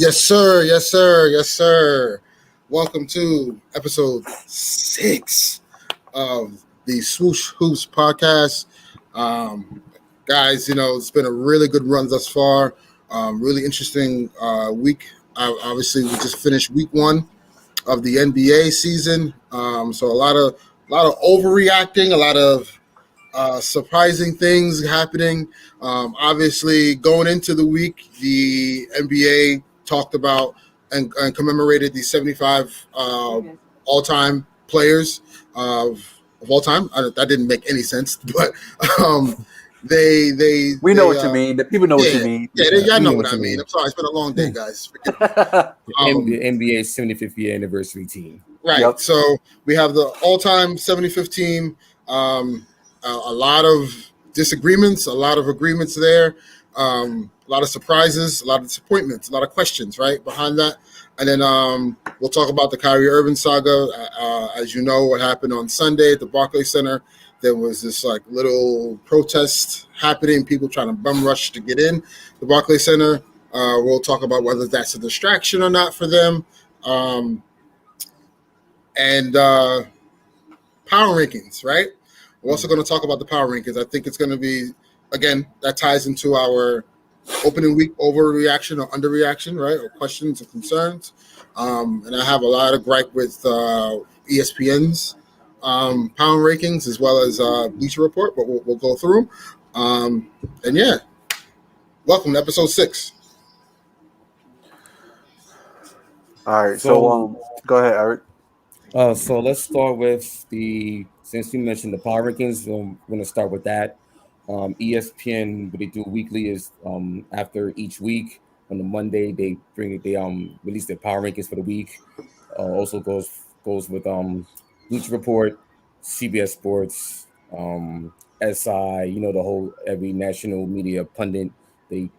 Yes, sir. Yes, sir. Yes, sir. Welcome to episode 6 of the Swoosh Hoops podcast. Guys, it's been a really good run thus far. Really interesting week. Obviously, we just finished week 1 of the NBA season. So a lot of overreacting, a lot of surprising things happening. Obviously, going into the week, the NBA talked about and commemorated the 75 all-time players of all time. That didn't make any sense, but we know what you mean. The people know what you mean. Y'all know what I mean. I'm sorry, it's been a long day, guys. The NBA's 75th year anniversary team. Right. Yep. So we have the all-time 75th team. A lot of disagreements, a lot of agreements there, a lot of surprises, a lot of disappointments, a lot of questions, right, behind that. And then we'll talk about the Kyrie Irving saga. As you know, what happened on Sunday at the Barclays Center, there was this little protest happening, people trying to bum rush to get in the Barclays Center. We'll talk about whether that's a distraction or not for them. And power rankings, right? We're also going to talk about the power rankings. I think it's going to be, again, that ties into our opening week overreaction or underreaction, right? Or questions or concerns. And I have a lot of gripe with ESPN's power rankings as well as Bleacher Report, but we'll go through them. And yeah, welcome to episode 6. All right, so go ahead, Eric. So let's start with since you mentioned the power rankings, we're going to start with that. ESPN, what they do weekly is after each week on the Monday they release their power rankings for the week. Also goes with Bleacher Report, CBS Sports, SI. The whole every national media pundit they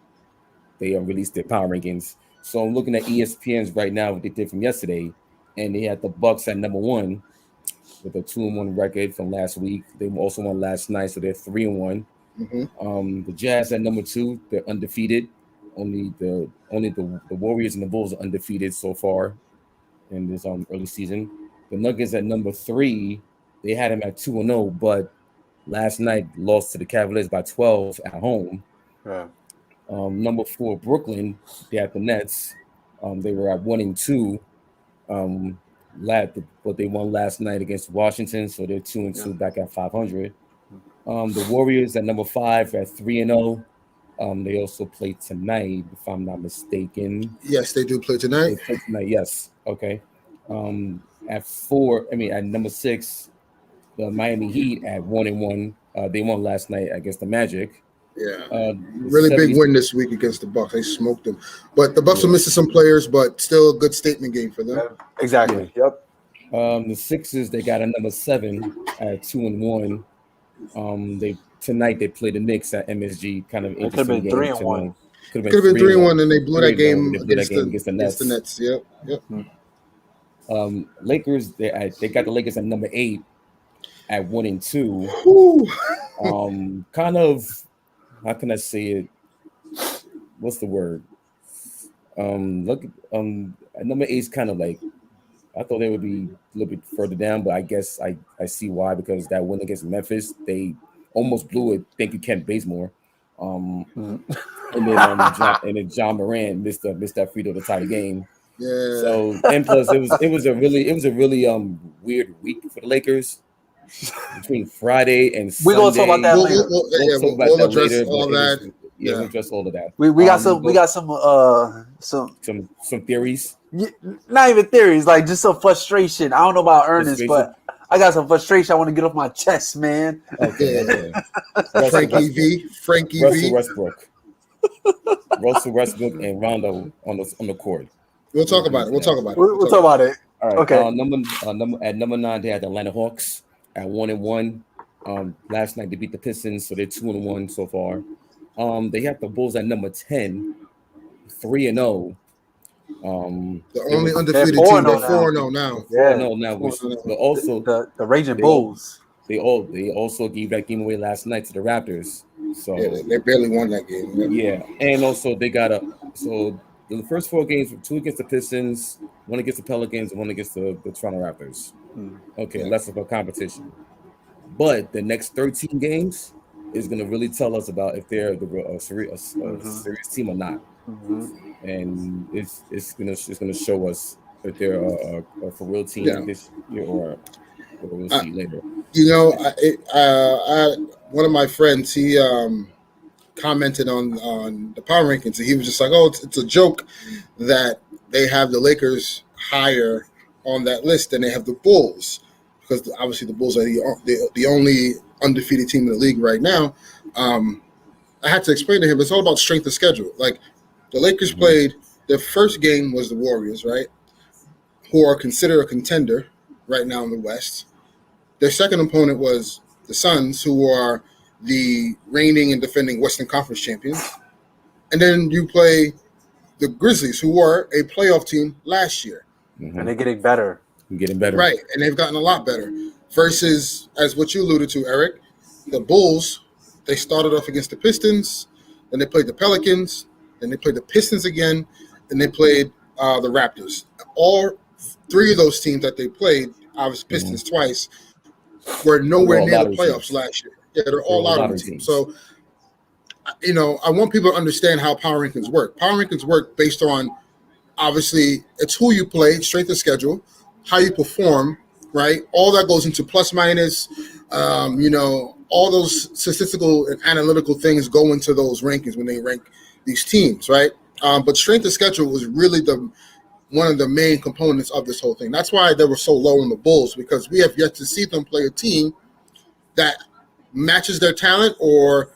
release their power rankings. So I'm looking at ESPN's right now what they did from yesterday, and they had the Bucks at number 1 with a 2-1 record from last week. They also won last night, so they're 3-1. Mm-hmm. The Jazz at number 2, they're undefeated. Only the Warriors and the Bulls are undefeated so far in this early season. The Nuggets at number 3, they had them at 2-0, but last night lost to the Cavaliers by 12 at home. Yeah. Number 4, Brooklyn, they had the Nets. They were at 1-2. But they won last night against Washington, so they're 2-2 back at 500. The Warriors at number 5 at 3-0. They also play tonight, if I'm not mistaken. Yes, they do play tonight. They play tonight, yes. Okay. At number 6, the Miami Heat at 1-1. They won last night against the Magic. Yeah, really big win this week against the Bucks. They smoked them, but the Bucks were missing some players, but still a good statement game for them. Yeah, exactly. Yeah. Yep. The Sixers, they got a number 7 at 2-1. Tonight they play the Knicks at MSG. Kind of interesting game. 3-1. Could have been 3-1, and they blew that game against the Nets. Yep. Lakers, they got the Lakers at number 8 at 1-2. Kind of. How can I say it? What's the word? Look, at number 8 is kind of like, I thought they would be a little bit further down, but I guess I see why, because that win against Memphis, they almost blew it. Thank you, Kent Bazemore. And then John Morant missed that free throw to tie the game. Yeah. So and plus it was a really weird week for the Lakers. Between Friday and Sunday. We're gonna talk about that later. We'll address all that. Yeah, we'll address all of that. We got some theories. Not even theories, like just some frustration. I don't know about Ernest, but I got some frustration I want to get off my chest, man. Okay. Frankie V. Russell Westbrook and Rondo on the court. We'll talk about it. We'll talk about it. All right. Okay. At number 9, they had the Atlanta Hawks at 1-1. Last night they beat the Pistons, so they're 2-1 so far. They have the Bulls at number 10, 3-0. The only undefeated team. They're 4-0 now. Yeah, 4-0 now. But also the Raging Bulls. They also gave that game away last night to the Raptors. So yeah, they barely won that game. Yeah, and also they got the first 4 games, 2 against the Pistons, 1 against the Pelicans, and 1 against the Toronto Raptors. Okay, less of a competition. But the next 13 games is going to really tell us about if they're a serious team or not. And it's gonna show us if they're a for real team this year or we'll see later. You know, one of my friends, he commented on the power rankings, and he was just like, "Oh, it's a joke that they have the Lakers higher on that list than they have the Bulls, because obviously the Bulls are the only undefeated team in the league right now." I had to explain to him it's all about strength of schedule. Like the Lakers played, their first game was the Warriors, right, who are considered a contender right now in the West. Their second opponent was the Suns, who are the reigning and defending Western Conference champions. And then you play the Grizzlies, who were a playoff team last year. And they're getting better. Right, and they've gotten a lot better. Versus, as what you alluded to, Eric, the Bulls, they started off against the Pistons, then they played the Pelicans, then they played the Pistons again, and they played the Raptors. All 3 of those teams that they played, obviously Pistons twice, were nowhere near the playoffs last year. Yeah, they're all lottery teams. So, you know, I want people to understand how power rankings work. Power rankings work based on, obviously, it's who you play, strength of schedule, how you perform, right? All that goes into plus minus, you know, all those statistical and analytical things go into those rankings when they rank these teams, right? But strength of schedule was really one of the main components of this whole thing. That's why they were so low in the Bulls, because we have yet to see them play a team that matches their talent or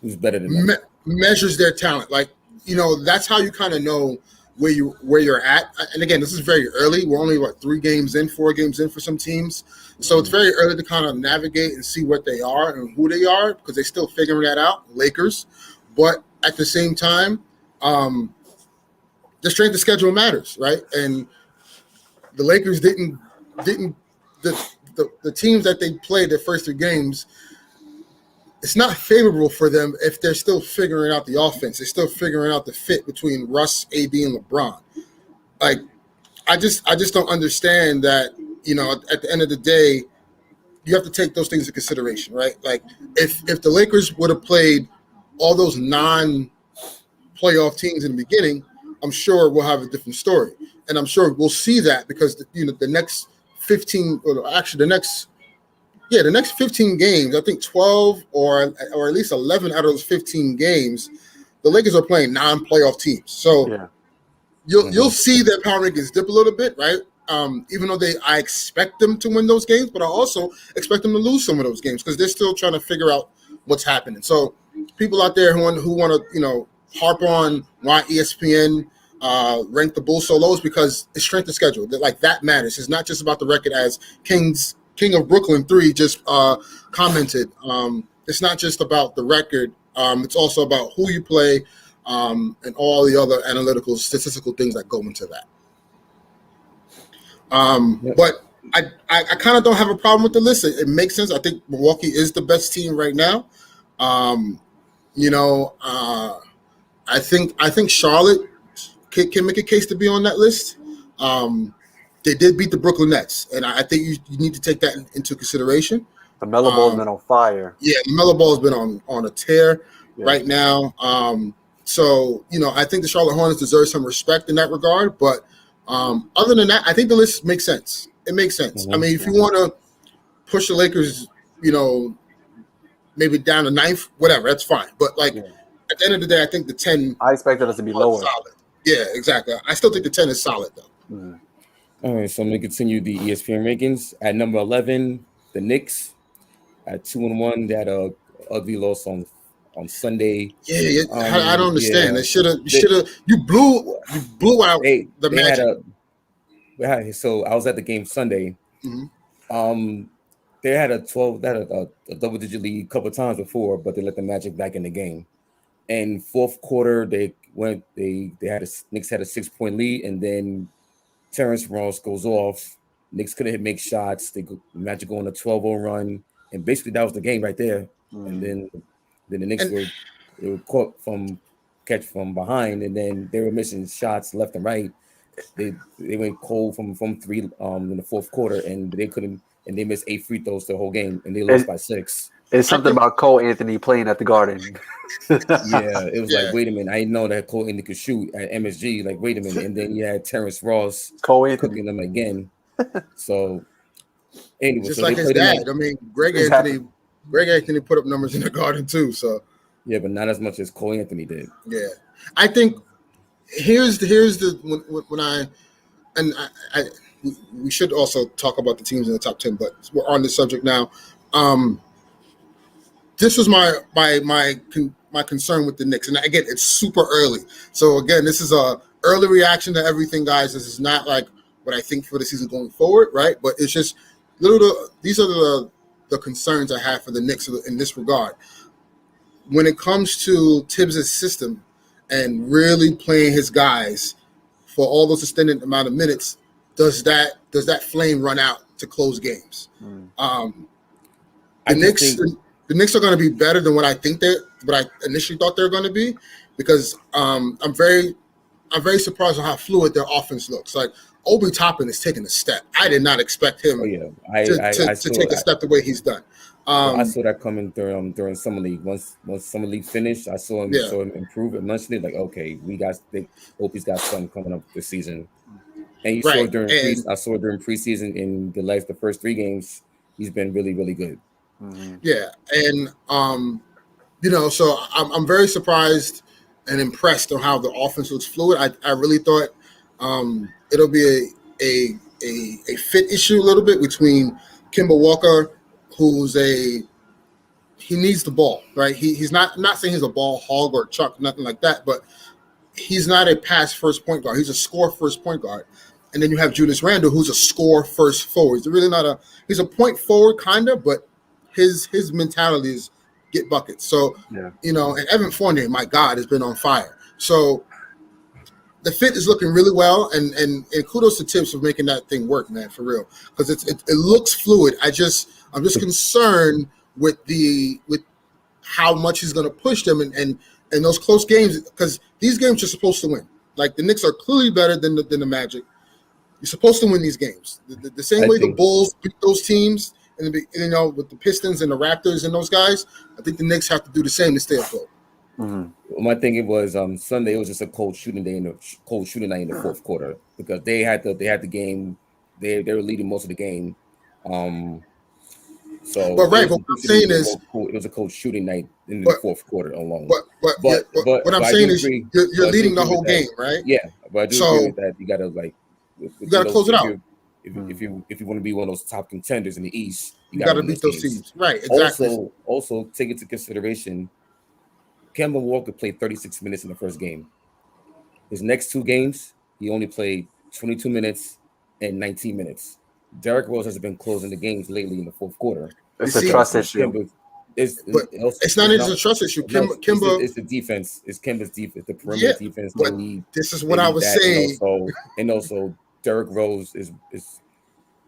who's better than measures their talent. Like, you know, that's how you kind of know where you're at. And again, this is very early. We're only 4 games in for some teams. So it's very early to kind of navigate and see what they are and who they are, because they're still figuring that out, Lakers. But at the same time, the strength of schedule matters, right? And the Lakers didn't the teams that they played their first 3 games, it's not favorable for them if they're still figuring out the offense. They're still figuring out the fit between Russ, AD, and LeBron. Like, I just don't understand that, you know, at the end of the day, you have to take those things into consideration, right? Like, if the Lakers would have played all those non-playoff teams in the beginning, I'm sure we'll have a different story. And I'm sure we'll see that because, the next 15 – or actually the next 15 games, I think 12 or at least 11 out of those 15 games, the Lakers are playing non-playoff teams. So you'll see their power rankings dip a little bit, right? Even though I expect them to win those games, but I also expect them to lose some of those games because they're still trying to figure out what's happening. So people out there who want to, harp on why ESPN ranked the Bulls so low is because it's strength of schedule. That matters. It's not just about the record, as King of Brooklyn 3 just commented. It's not just about the record. It's also about who you play and all the other analytical, statistical things that go into that. But I kind of don't have a problem with the list. It makes sense. I think Milwaukee is the best team right now. I think Charlotte can make a case to be on that list. They did beat the Brooklyn Nets, and I think you need to take that into consideration. The Melo Ball's been on fire. Yeah, the Melo Ball's been on a tear right now. So, I think the Charlotte Hornets deserve some respect in that regard. But other than that, I think the list makes sense. It makes sense. I mean, if you want to push the Lakers, maybe down to 9th, whatever, that's fine. But, at the end of the day, I think the 10 – I expected us to be lower. Solid. Yeah, exactly. I still think the 10 is solid, though. All right, so I'm going to continue the ESPN rankings. At number 11, the Knicks. At 2-1, they had a ugly loss on Sunday. Yeah, I don't understand. You blew out the Magic. So I was at the game Sunday. Mm-hmm. They had a double-digit lead a couple of times before, but they let the Magic back in the game. And fourth quarter, Knicks had a 6-point lead, and then Terrence Ross goes off. Knicks couldn't make shots. The Magic go on a 12-0 run, and basically that was the game right there. And then the Knicks were caught from catch from behind, and then they were missing shots left and right. They went cold from three in the fourth quarter, and they couldn't, and they missed 8 free throws the whole game, and they lost by 6. It's something about Cole Anthony playing at the Garden. Yeah, it was like, wait a minute, I didn't know that Cole Anthony could shoot at MSG. Like, wait a minute, and then you had Terrence Ross cooking them again. So anyway, just so like his dad. I mean, Greg Anthony put up numbers in the Garden too. So yeah, but not as much as Cole Anthony did. Yeah, I think here's the when I we should also talk about the teams in the top 10, but we're on this subject now. This was my concern with the Knicks, and again, it's super early. So again, this is a early reaction to everything, guys. This is not like what I think for the season going forward, right? But it's just these are the concerns I have for the Knicks in this regard. When it comes to Tibbs' system and really playing his guys for all those extended amount of minutes, does that flame run out to close games? The Knicks are going to be better than what I initially thought they were going to be, because I'm very surprised on how fluid their offense looks. Like Obi Toppin is taking a step. I did not expect him to take a step the way he's done. I saw that coming during summer league. Once summer league finished, I saw him improve immensely. Like, okay, Obi's got something coming up this season. And I saw during preseason in the first 3 games, he's been really, really good. Mm-hmm. Yeah, and so I'm very surprised and impressed on how the offense looks fluid. I really thought it'll be a fit issue a little bit between Kemba Walker, he needs the ball, right? He's not saying he's a ball hog or chuck, nothing like that, but he's not a pass first point guard. He's a score first point guard. And then you have Julius Randle, who's a score first forward. He's really he's a point forward kind of, but his mentality is get buckets. So, and Evan Fournier, my God, has been on fire. So the fit is looking really well, and kudos to Tibbs for making that thing work, man, for real. Because it looks fluid. I'm just concerned with how much he's going to push them and those close games, because these games you're supposed to win. Like the Knicks are clearly better than the Magic. You're supposed to win these games. The same way the Bulls beat those teams, and with the Pistons and the Raptors and those guys, I think the Knicks have to do the same to stay afloat. Mm-hmm. My thing was Sunday. It was just a cold shooting night in the fourth quarter, because they had the game. They were leading most of the game. So, but what I'm saying is, it was a cold shooting night in the fourth quarter alone. But what I'm saying is, you're leading the whole game, right? Yeah, but I do agree with that. You gotta close it out. If you want to be one of those top contenders in the East, you got to beat those teams, right? Exactly. Also take into consideration, Kemba Walker played 36 minutes in the first game. His next 2 games, he only played 22 minutes and 19 minutes. Derrick Rose has been closing the games lately in the fourth quarter. It's a trust issue. It's not even a trust issue. Kimba, it's the defense. It's Kemba's defense, the perimeter defense. But this is what I was saying. And also, Derrick Rose is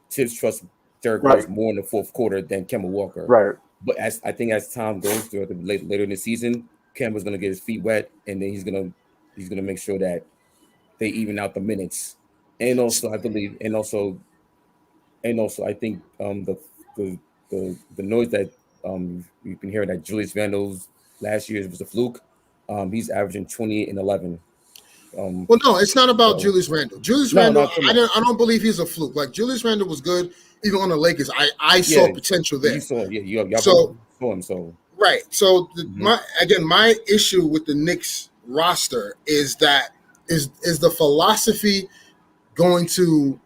Tibbs trusts Derrick Rose more in the fourth quarter than Kemba Walker. Right. But I think as time goes through later in the season, Kemba's gonna get his feet wet, and then he's gonna make sure that they even out the minutes. And also, I believe, and also I think the noise that you've been hearing that Julius Randle's last year was a fluke. He's averaging 28 and 11. Well, no, it's not about Julius Randle. Randle, I don't believe he's a fluke. Like Julius Randle was good even on the Lakers. I saw potential there. You saw, you saw him. So right. So my issue with the Knicks roster is the philosophy going to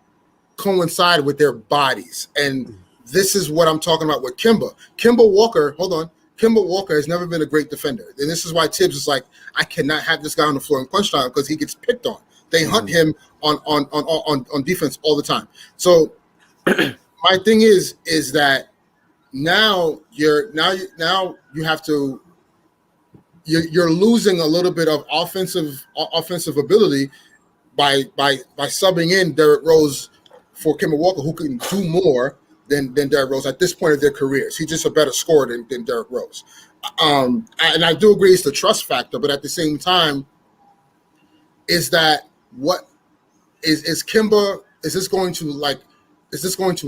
coincide with their bodies, and this is what I'm talking about with Kemba. Kemba Walker has never been a great defender, and this is why Tibbs is like, I cannot have this guy on the floor in crunch time because he gets picked on. They hunt him on defense all the time. So my thing is that now you're losing a little bit of offensive ability by subbing in Derrick Rose for Kemba Walker, who can do more than Derrick Rose at this point of their careers. He's just a better scorer than Derrick Rose. And I do agree it's the trust factor, but at the same time, is that what is Kemba? Is this going to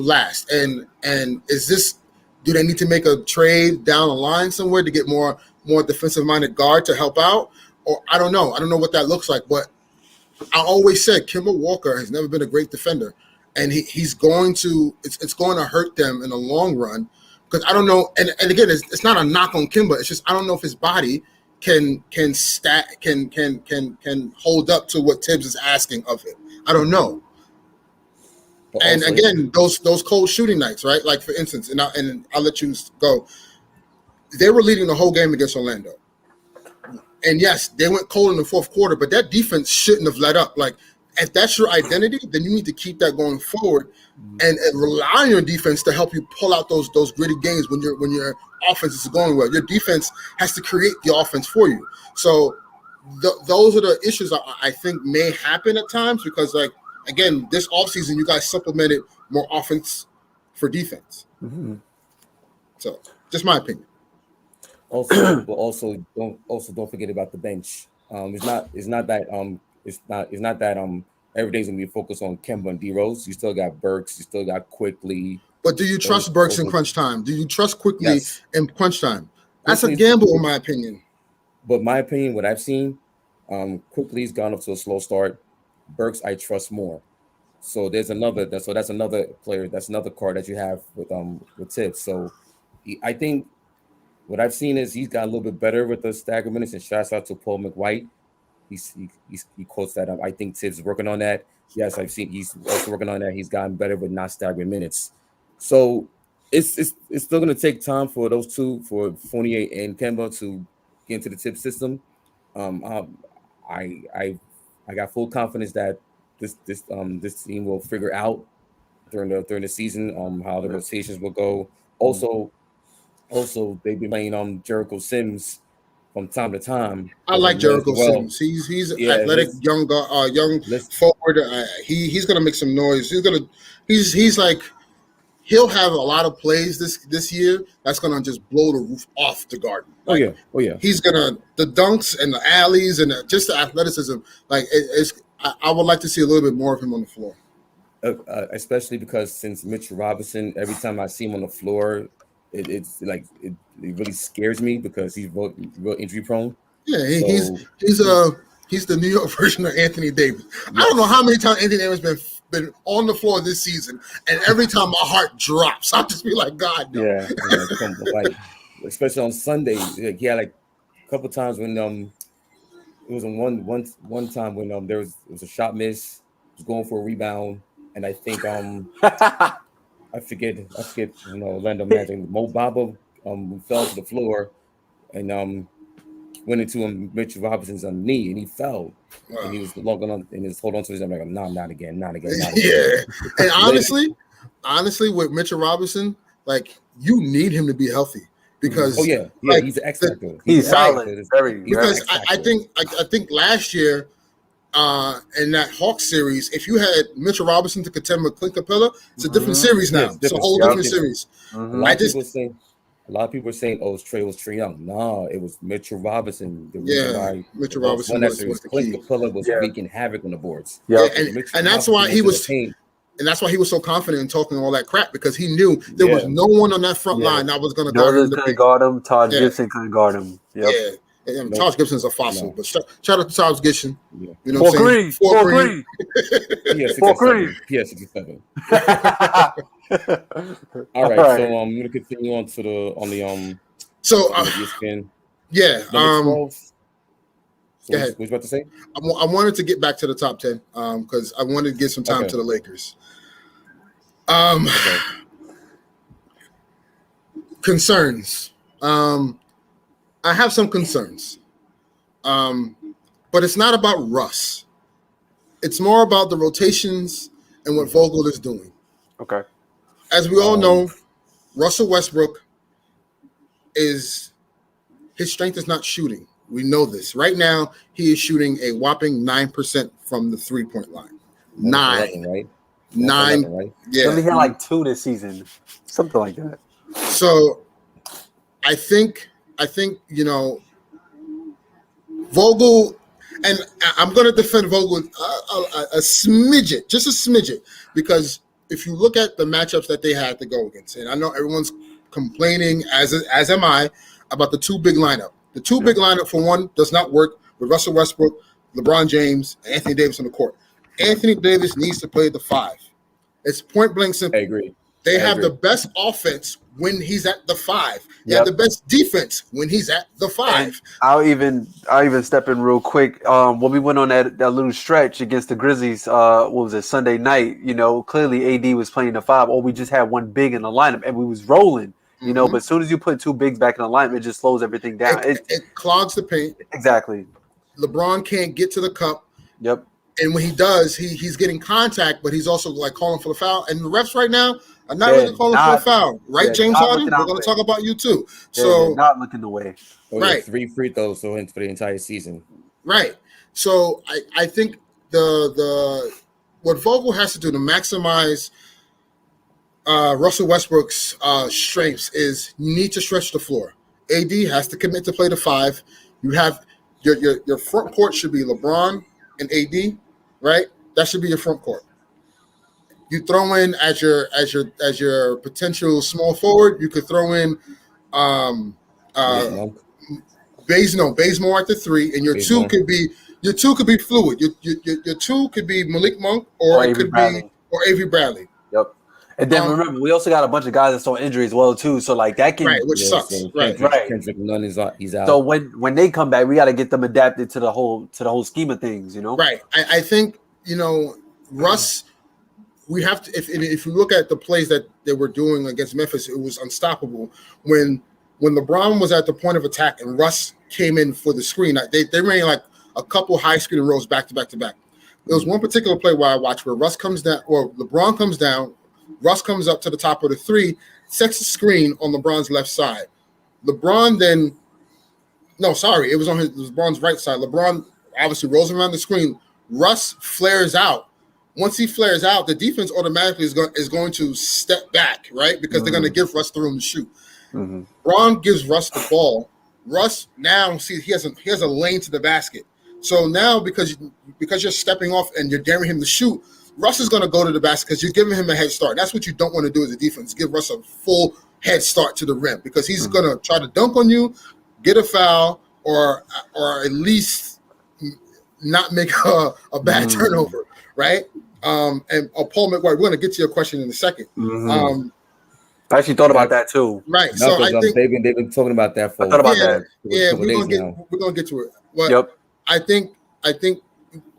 last? And is this? Do they need to make a trade down the line somewhere to get more defensive minded guard to help out? Or I don't know. I don't know what that looks like. But I always said Kemba Walker has never been a great defender, and he's going to it's going to hurt them in the long run because I don't know. And again, it's not a knock on Kemba. It's just I don't know if his body can hold up to what Tibbs is asking of it. I don't know. But and also, again, those cold shooting nights, right? Like for instance, and I'll let you go. They were leading the whole game against Orlando. And yes, they went cold in the fourth quarter, but that defense shouldn't have let up. Like, if that's your identity, then you need to keep that going forward and rely on your defense to help you pull out those gritty games when your offense is going well. Your defense has to create the offense for you. So those are the issues I think may happen at times because, like, again, this offseason, you guys supplemented more offense for defense. Mm-hmm. So, just my opinion. Also don't forget about the bench. It's not that every day's gonna be focused on Kemba and D Rose. You still got Burks, you still got Quickly. But do you trust Burks in crunch time? Do you trust Quickly in crunch time? That's a gamble, in my opinion. But my opinion, what I've seen, Quickly's gone up to a slow start. Burks, I trust more. So that's another player. That's another card that you have with Tibbs. So I think. What I've seen is he's got a little bit better with the stagger minutes, and shouts out to Paul McWhite. He quotes that. I think Tibbs is working on that. Yes, I've seen he's also working on that. He's gotten better with not staggering minutes. So it's still going to take time for those two, for Fournier and Kemba, to get into the Tibbs system. I got full confidence that this team will figure out during the season how the rotations will go. Also, they've been playing Jericho Sims from time to time. I like Jericho Sims. He's athletic, young forward. He's gonna make some noise. He's like he'll have a lot of plays this year that's gonna just blow the roof off the Garden. Like, oh yeah. He's gonna the dunks and the alleys and just the athleticism. Like I would like to see a little bit more of him on the floor. Especially because since Mitchell Robinson, every time I see him on the floor. It's like it really scares me because he's real injury prone. Yeah, he's the New York version of Anthony Davis. Yes. I don't know how many times Anthony Davis been on the floor this season, and every time my heart drops, I'll just be like, God, no. Yeah, like especially on Sunday, like, he had like a couple times when it was one time when there was a shot miss, he was going for a rebound, and I think I forget, Orlando Magic. Mo Bamba fell to the floor and went into Mitchell Robinson's knee, and he fell. Wow. And he was logging on and he's holding on to his. I'm like, no, not again. Yeah, and honestly, with Mitchell Robinson, like you need him to be healthy because like, he's an X factor. He's solid. Because I think last year. In that Hawks series, if you had Mitchell Robinson to contend with Clint Capella, it's a different series now. It's a whole different series. Mm-hmm. A lot of people were saying, "Oh, it was Trae Young." No, it was Mitchell Robinson. Mitchell Robinson was the Clint key. Capella was wreaking havoc on the boards. Yeah, and that's why he was. And that's why he was so confident in talking all that crap because he knew there was no one on that front line that was going to guard him. Couldn't guard him. Todd Gibson couldn't guard him. Yep. Yeah. And Taj Gibson's a fossil, but shout out to Taj Gibson. Yeah. You know what I'm saying? 4-3. PS67. All right, so I'm gonna continue on to the ESPN. Yeah. Go ahead. What you about to say? I wanted to get back to the top 10 because I wanted to give some time to the Lakers. Concerns. I have some concerns, but it's not about Russ. It's more about the rotations and what Vogel is doing. Okay. As we all know, Russell Westbrook his strength is not shooting. We know this. Right now, he is shooting a whopping 9% from the 3-point line. 9. 11, right? 9, 11, right? He only had like 2 this season, something like that. So I think Vogel, and I'm going to defend Vogel a smidget, just a smidget, because if you look at the matchups that they had to go against, and I know everyone's complaining, as am I, about the 2 big lineup. The 2 big lineup, for one, does not work with Russell Westbrook, LeBron James, and Anthony Davis on the court. Anthony Davis needs to play the 5. It's point blank simple. I agree. They have the best offense when he's at the 5. They have the best defense when he's at the 5. And I'll even step in real quick. When we went on that little stretch against the Grizzlies, what was it, Sunday night? Clearly AD was playing the 5, or we just had one big in the lineup and we was rolling. But as soon as you put 2 bigs back in the lineup, it just slows everything down. It clogs the paint. Exactly. LeBron can't get to the cup. Yep. And when he does, he's getting contact, but he's also like calling for the foul. And the refs right now are not really calling for a foul, right, James Harden? We're going to talk about you too. So not looking the way. Right. 3 free throws for the entire season. Right. So I think the what Vogel has to do to maximize Russell Westbrook's strengths is you need to stretch the floor. AD has to commit to play the 5. You have your front court should be LeBron and AD, right? That should be your front court. You throw in as your potential small forward. You could throw in Bazemore at the 3, and your 2 could be fluid. Your 2 could be Malik Monk or it could be Avery Bradley. Yep. And then remember, we also got a bunch of guys that's on injury as well too. So like that can which sucks. So right. Kendrick Nunn he's out. So when they come back, we got to get them adapted to the whole scheme of things. Right. I think Russ. We have to. If you look at the plays that they were doing against Memphis, it was unstoppable. When LeBron was at the point of attack and Russ came in for the screen, they ran like a couple high screen rows back to back to back. There was one particular play where I watched where Russ comes down, or LeBron comes down. Russ comes up to the top of the 3, sets the screen on LeBron's left side. LeBron then, no, sorry, it was on LeBron's right side. LeBron obviously rolls around the screen. Russ flares out. Once he flares out, the defense automatically is going to step back, right? Because they're going to give Russ the room to shoot. LeBron gives Russ the ball. Russ now sees he has a lane to the basket. So now because you're stepping off and you're daring him to shoot, Russ is going to go to the basket because you're giving him a head start. That's what you don't want to do as a defense, give Russ a full head start to the rim because he's going to try to dunk on you, get a foul, or at least not make a bad turnover, right? And Paul McGuire, we're going to get to your question in a second. I actually thought about that too. Right. So I think they've been talking about that for. I thought about that. Yeah, we're going to get to it. But I think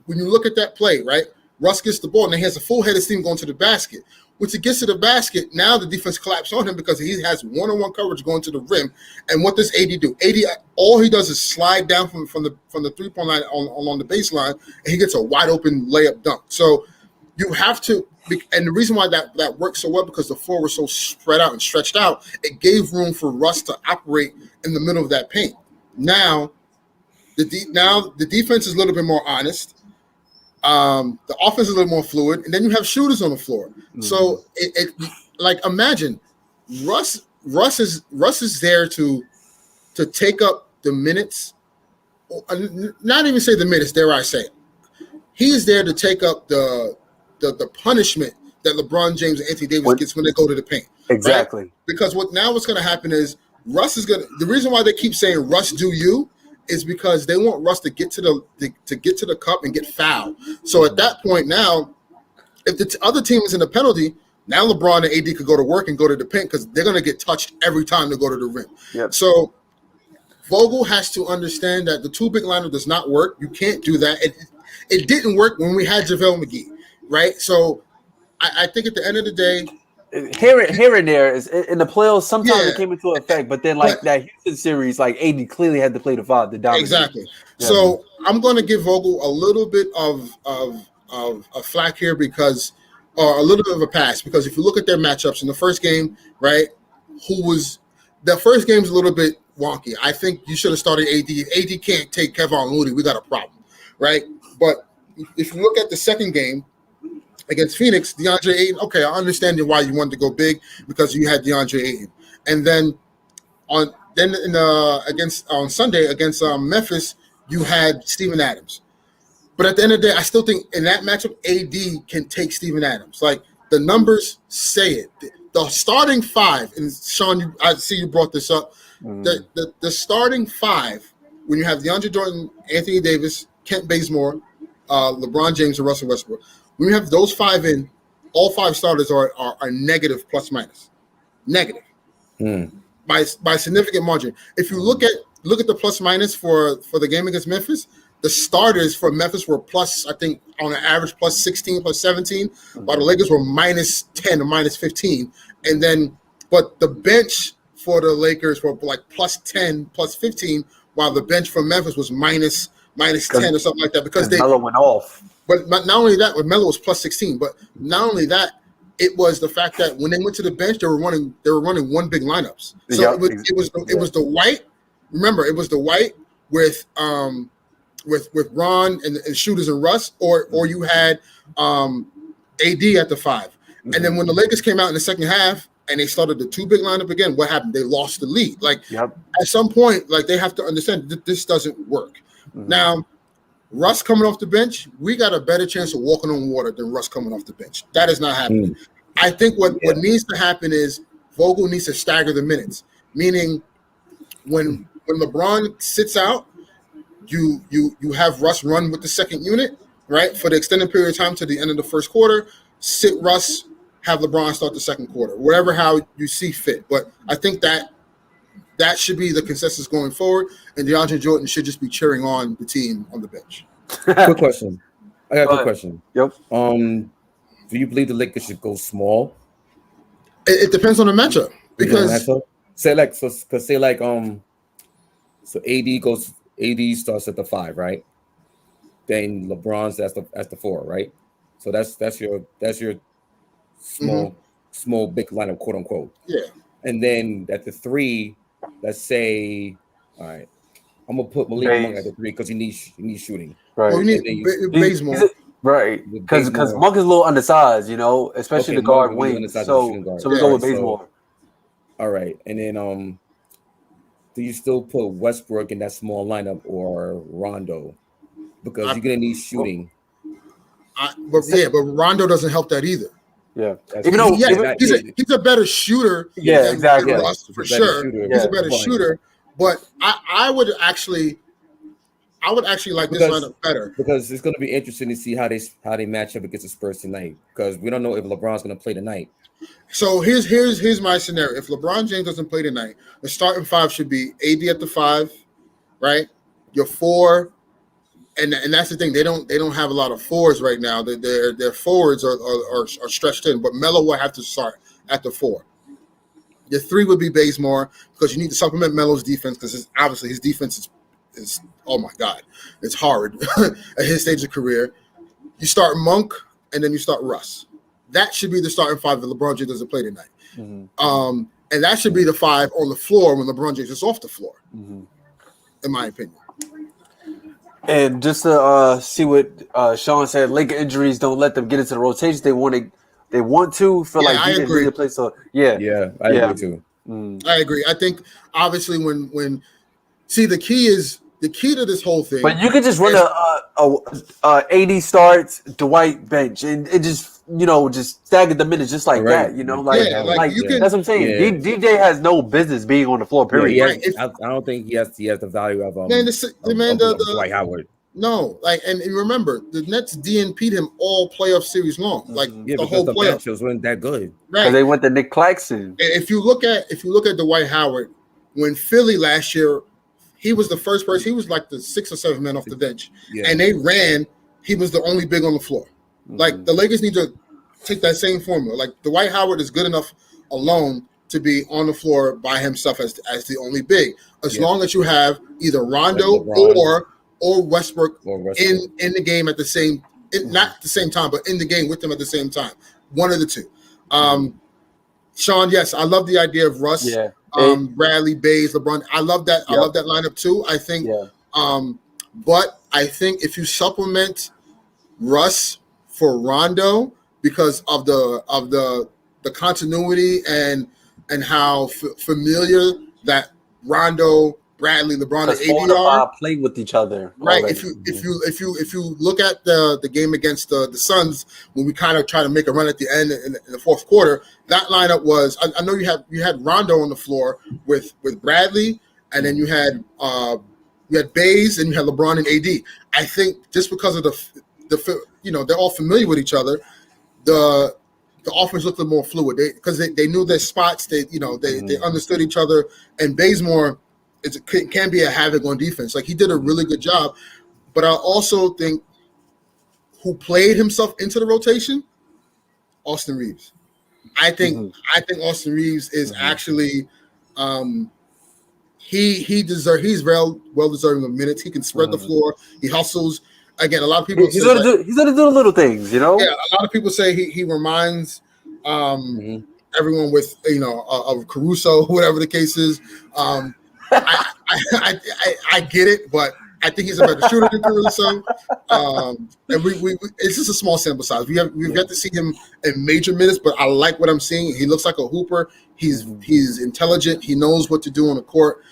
when you look at that play, right? Russ gets the ball and he has a full head of steam going to the basket. Once he gets to the basket, now the defense collapses on him because he has one-on-one coverage going to the rim. And what does AD do? AD, all he does is slide down from the 3-point line on the baseline, and he gets a wide open layup dunk. So you have to, and the reason why that works so well because the floor was so spread out and stretched out, it gave room for Russ to operate in the middle of that paint. Now the defense is a little bit more honest. The offense is a little more fluid, and then you have shooters on the floor. So it like imagine Russ is there to take up the minutes, not even say the minutes. Dare I say it? He is there to take up the punishment that LeBron James and Anthony Davis gets when they go to the paint. Exactly. Right? Because what's going to happen is Russ is going to. The reason why they keep saying Russ do you is because they want Russ to get to the cup and get fouled. So at that point now, if the other team is in a penalty, now LeBron and AD could go to work and go to the paint because they're going to get touched every time they go to the rim. Yep. So Vogel has to understand that the 2 big lineup does not work. You can't do that. It didn't work when we had JaVale McGee, right? So I think at the end of the day, here and there is in the playoffs. Sometimes it came into effect, but then that Houston series, like AD clearly had to play the 5 to dominate. Exactly. Yeah. So I'm going to give Vogel a little bit of a flack here because, or a little bit of a pass because if you look at their matchups in the first game, right? The first game's a little bit wonky. I think you should have started AD. If AD can't take Kevon Looney, we got a problem, right? But if you look at the second game, against Phoenix, DeAndre Ayton. Okay, I understand why you wanted to go big because you had DeAndre Ayton, and then on Sunday against Memphis, you had Steven Adams. But at the end of the day, I still think in that matchup, AD can take Steven Adams. Like the numbers say it. The starting five, and Sean, I see you brought this up. The starting five, when you have DeAndre Jordan, Anthony Davis, Kent Bazemore, LeBron James, and Russell Westbrook, when you have those five in, all five starters are negative plus minus. Negative. By a significant margin. If you look at the plus minus for the game against Memphis, the starters for Memphis were plus, I think, on an average plus 16, plus 17, while the Lakers were minus 10 or minus 15. And then, but the bench for the Lakers were like plus 10, plus 15, while the bench for Memphis was minus 10 or something like that because Melo went off. But not only that, Melo was plus 16, but not only that, it was the fact that when they went to the bench, they were running one big lineups. So it was the white. Remember, it was the white with Ron and shooters and Russ, or you had AD at the five. And then when the Lakers came out in the second half and they started the two big lineup again, what happened? They lost the lead. Like at some point, like they have to understand that this doesn't work. Now, Russ coming off the bench, we got a better chance of walking on water than Russ coming off the bench. That is not happening. I think what needs to happen is Vogel needs to stagger the minutes, meaning when LeBron sits out, you have Russ run with the second unit, right, for the extended period of time to the end of the first quarter. Sit Russ, have LeBron start the second quarter, whatever how you see fit. But I think that should be the consensus going forward, and DeAndre Jordan should just be cheering on the team on the bench. Quick question. I got a quick question. Yep. Do you believe the Lakers should go small? It depends on the matchup because so AD starts at the 5, right? Then LeBron's at the 4, right? So that's your small big lineup, quote unquote. Yeah. And then at the 3, let's say, all right, I'm gonna put Malik Monk at the 3 because he needs shooting. Right. Oh, you need Bazemore. Right. Because Monk is a little undersized, especially the guard wing. So we go with Bazemore. All right, and then do you still put Westbrook in that small lineup or Rondo? Because you're gonna need shooting. But Rondo doesn't help that either. Yeah, he's a better shooter. Yeah, exactly. Russ, for sure, he's a better shooter. But I would actually like this lineup better because it's going to be interesting to see how they match up against the Spurs tonight because we don't know if LeBron's going to play tonight. So here's my scenario. If LeBron James doesn't play tonight, the starting 5 should be AD at the 5, right? Your 4. And that's the thing. They don't have a lot of 4s right now. Their forwards are stretched in, but Melo will have to start at the 4. Your 3 would be Bazemore because you need to supplement Melo's defense because obviously his defense is oh my God, it's hard at his stage of career. You start Monk and then you start Russ. That should be the starting 5 if LeBron James doesn't play tonight. And that should be the 5 on the floor when LeBron James is off the floor, in my opinion. And just to see what Sean said, Laker injuries don't let them get into the rotations. They want to feel like I agree. To play. So I agree too. I agree. I think obviously when the key to this whole thing. But you could just run a 80 starts Dwight bench and it just just stagger the minutes just like that. That's what I'm saying. Yeah. DJ has no business being on the floor. Period. I don't think he has the value of Dwight Howard. No, and remember the Nets DNP'd him all playoff series long, the whole the playoff. matchups weren't that good. Right? Because they went to Nick Claxton. And if you look at Dwight Howard, when Philly last year, he was the first person. He was like the 6th or 7th man off the bench, and they ran. He was the only big on the floor. Like the Lakers need to take that same formula. Like Dwight Howard is good enough alone to be on the floor by himself as the only big, as long as you have either Rondo or Westbrook in the game at the same, not at the same time, but in the game with them at the same time. One of the two. Sean, yes, I love the idea of Russ, Bradley, Bays, LeBron. I love that. I love that lineup too. I think, but I think if you supplement Russ for Rondo, because of the continuity and how familiar that Rondo, Bradley, LeBron, and AD are. Played with each other, right? Already. If you look at the game against the Suns, when we kind of try to make a run at the end in the fourth quarter, that lineup was. I know you had Rondo on the floor with Bradley, and then you had Baze, and you had LeBron and AD. I think just because of the they're all familiar with each other, the offense looked a little more fluid because they knew their spots. They understood each other, and Bazemore can be a havoc on defense. Like, he did a really good job, but I also think who played himself into the rotation, Austin Reeves. I think Austin Reeves is actually he's well deserving of minutes. He can spread the floor. He hustles. Again, a lot of people he's gonna do the little things, Yeah, a lot of people say he reminds everyone with of Caruso, whatever the case is. I get it, but I think he's a better shooter than Caruso. And it's just a small sample size. We've got to see him in major minutes, but I like what I'm seeing. He looks like a hooper. He's intelligent. He knows what to do on the court.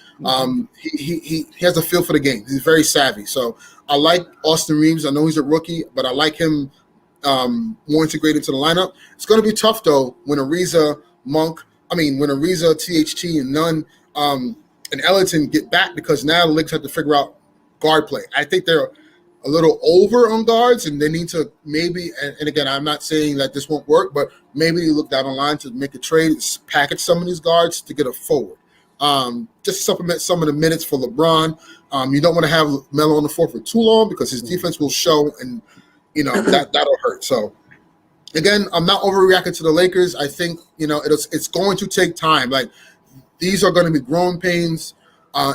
He has a feel for the game. He's very savvy. So I like Austin Reeves. I know he's a rookie, but I like him more integrated into the lineup. It's going to be tough though when Ariza, THT, and Nunn and Ellington get back, because now the Knicks have to figure out guard play. I think they're a little over on guards, and they need to maybe. And again, I'm not saying that this won't work, but maybe you look down the line to make a trade, package some of these guards to get a forward. Just supplement some of the minutes for LeBron. You don't want to have Melo on the floor for too long because his defense will show, and that'll hurt. So again, I'm not overreacting to the Lakers. I think it's going to take time. Like, these are going to be growing pains.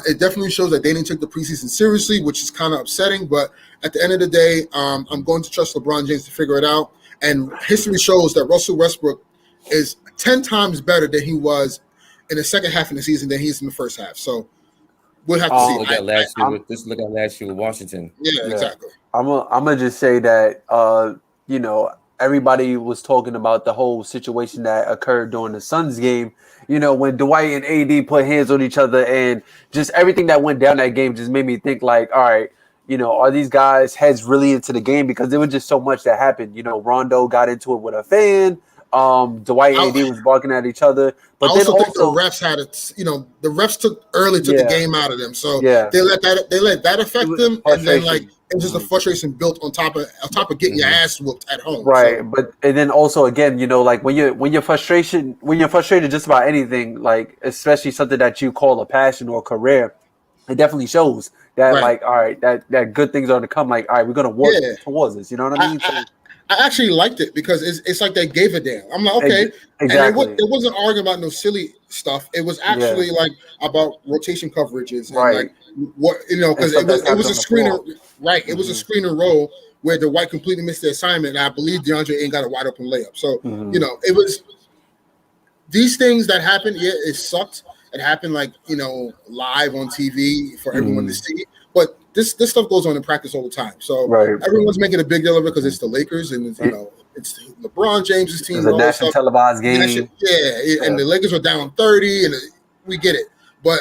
It definitely shows that they didn't take the preseason seriously, which is kind of upsetting. But at the end of the day, I'm going to trust LeBron James to figure it out. And history shows that Russell Westbrook is 10 times better than he was in the second half of the season than he is in the first half. So we'll have to see. Look at last year with Washington. Yeah, exactly. I'm gonna just say that everybody was talking about the whole situation that occurred during the Suns game. When Dwight and AD put hands on each other, and just everything that went down that game just made me think, like, all right, are these guys heads really into the game? Because there was just so much that happened. Rondo got into it with a fan. Dwight and AD was barking at each other. But I also think the refs had it. The refs took the game out of them, so they let that affect them, and then it was just a frustration built on top of getting your ass whooped at home. Right, so. and then also again, like when you're frustrated just about anything, like especially something that you call a passion or a career, it definitely shows that like, all right, that good things are to come. Like, all right, we're gonna work towards this. You know what I mean? I actually liked it because it's like they gave a damn. I'm like, okay. Exactly. And it wasn't arguing about no silly stuff. It was actually like about rotation coverages and like what because it was a screener, right? It was a screener role where the White completely missed the assignment, and I believe DeAndre ain't got a wide open layup. So it was these things that happened. Yeah, it sucked. It happened like live on TV for everyone to see. But this stuff goes on in practice all the time. So everyone's making a big deal of it because it's the Lakers and it's LeBron James's team. It's a national televised game. And the Lakers are down 30, and we get it. But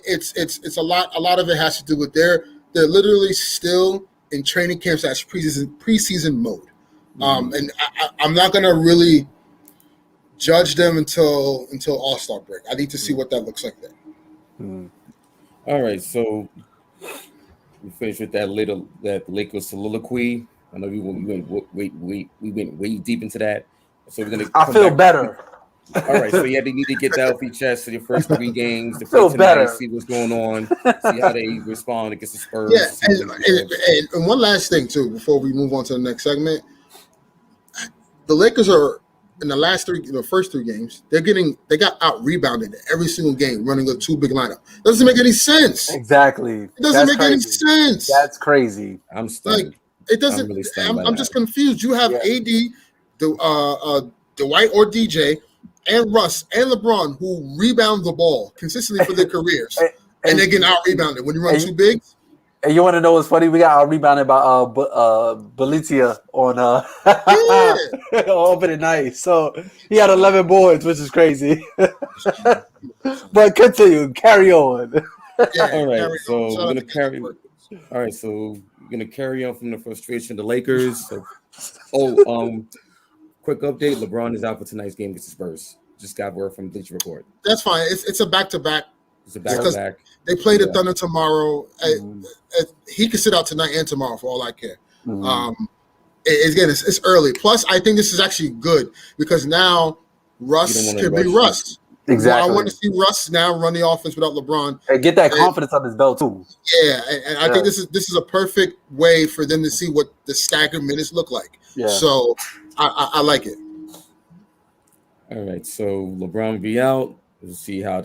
it's a lot. A lot of it has to do with they're literally still in training camps as preseason mode. And I'm not gonna really judge them until All-Star break. I need to see what that looks like then. All right, so we finished with that Lakers soliloquy. I know we went way deep into that. So we're gonna. I feel better. All right, so you need to get that off your chest for your first 3 games. The first tonight, see what's going on, see how they respond against the Spurs. Yeah, and one last thing too before we move on to the next segment. The Lakers are in the first 3 games. They got out rebounded every single game running a 2 big lineup. Doesn't make any sense. Exactly. It doesn't make any sense. That's crazy. I'm stunned. Like, it doesn't. I'm, really I'm just confused. You have AD, Dwight or DJ, and Russ and LeBron who rebound the ball consistently for their careers, and they get out rebounded when you run 2 bigs. And you want to know what's funny? We got rebounded by Balicia on Yeah. on opening night. So he had 11 boards, which is crazy. But continue, carry on. Yeah, All right, carry on. so Shout we're out gonna to Kendrick carry. Perkins. All right, so we're gonna carry on from the frustration of the Lakers. So, quick update: LeBron is out for tonight's game against the Spurs. Just got word from Bleacher Report. That's fine. It's a back-to-back. It's a Because back-to-back. they play the Yeah. Thunder tomorrow. Mhm. He could sit out tonight and tomorrow for all I care. Mhm. Again, it's early. Plus, I think this is actually good because now Russ wanna can be rush Russ. Exactly. I want to see Russ now run the offense without LeBron. And get that confidence on his belt too. Yeah, and I think this is a perfect way for them to see what the staggered minutes look like. Yeah. So I like it. All right, so LeBron will be out. We'll see how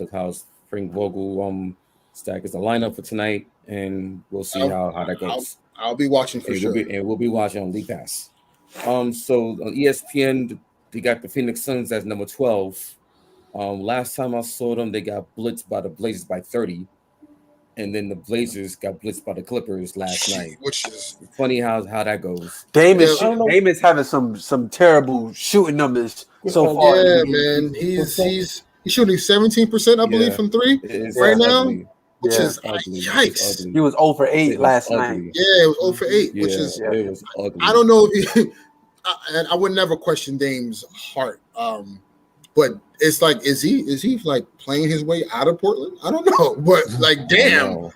Frank Vogel stack is the lineup for tonight, and we'll see how that goes. I'll be watching for sure. We'll be watching on League Pass. So on ESPN, they got the Phoenix Suns as number 12. Last time I saw them, they got blitzed by the Blazers by 30, and then the Blazers got blitzed by the Clippers last night. Which is funny how that goes. Dame Yeah, is having some terrible shooting numbers so far. yeah, man. He's shooting 17%, I believe, from three right now, which is ugly. yikes. He was 0 for 8 last night. Yeah, it was 0 for 8, which is it was ugly. I don't know if he, and I would never question Dame's heart. But it's like, is he like playing his way out of Portland? I don't know, but like, damn. All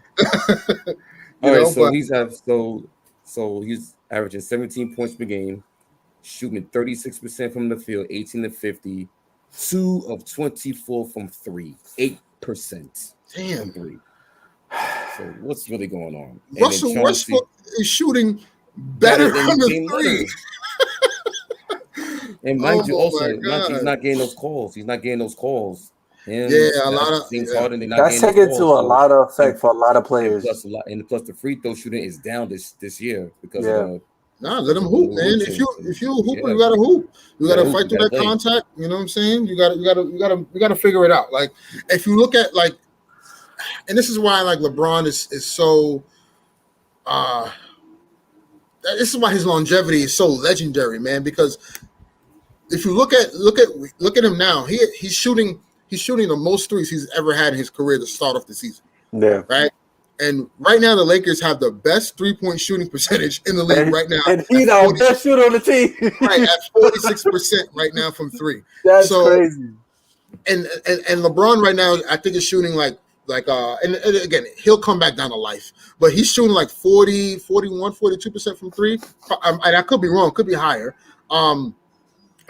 right, so he's averaging 17 points per game, shooting 36% from the field, 18 to 50, 2 of 24 from 3, 8%. Damn. From 3. So what's really going on? Russell Westbrook is shooting better from the 3. And mind you, also, he's not getting those calls. He's not getting those calls. A lot of James Harden. That's taken to a lot of effect for a lot of players. And plus the free throw shooting is down this year because of let him hoop, man. If you're a hooper, you gotta hoop. You gotta fight through that contact. You know what I'm saying? You gotta figure it out. Like if you look at like, and this is why like LeBron is so. This is why his longevity is so legendary, man. Because if you look at him now, he's shooting the most threes he's ever had in his career to start off the season. Yeah. Right. And right now the Lakers have the best 3-point shooting percentage in the league right now. And he's our best shooter on the team. Right, at 46% right now from 3. That's crazy. And LeBron right now, I think is shooting like and again, he'll come back down to life, but he's shooting like 40, 41, 42% from 3. And I could be wrong, could be higher. And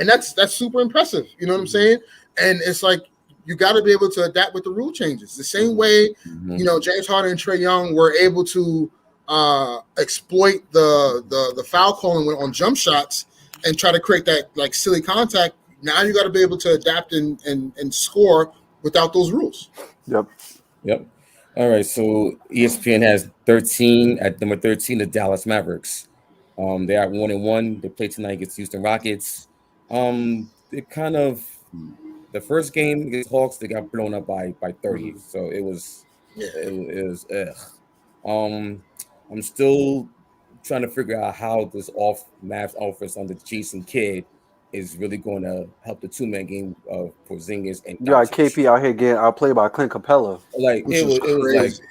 that's super impressive. You know what I'm saying? And it's like you got to be able to adapt with the rule changes. The same way, James Harden and Trae Young were able to exploit the foul calling on jump shots and try to create that like silly contact. Now you got to be able to adapt and score without those rules. Yep. All right. So ESPN has 13 at number 13, the Dallas Mavericks. They are 1-1. They play tonight against Houston Rockets. They kind of the first game against Hawks, they got blown up by 30. So it was I'm still trying to figure out how this Mavs offense under Jason Kidd is really going to help the 2-man game of Porzingis and you got KP out here getting outplayed by Clint Capella. Like it was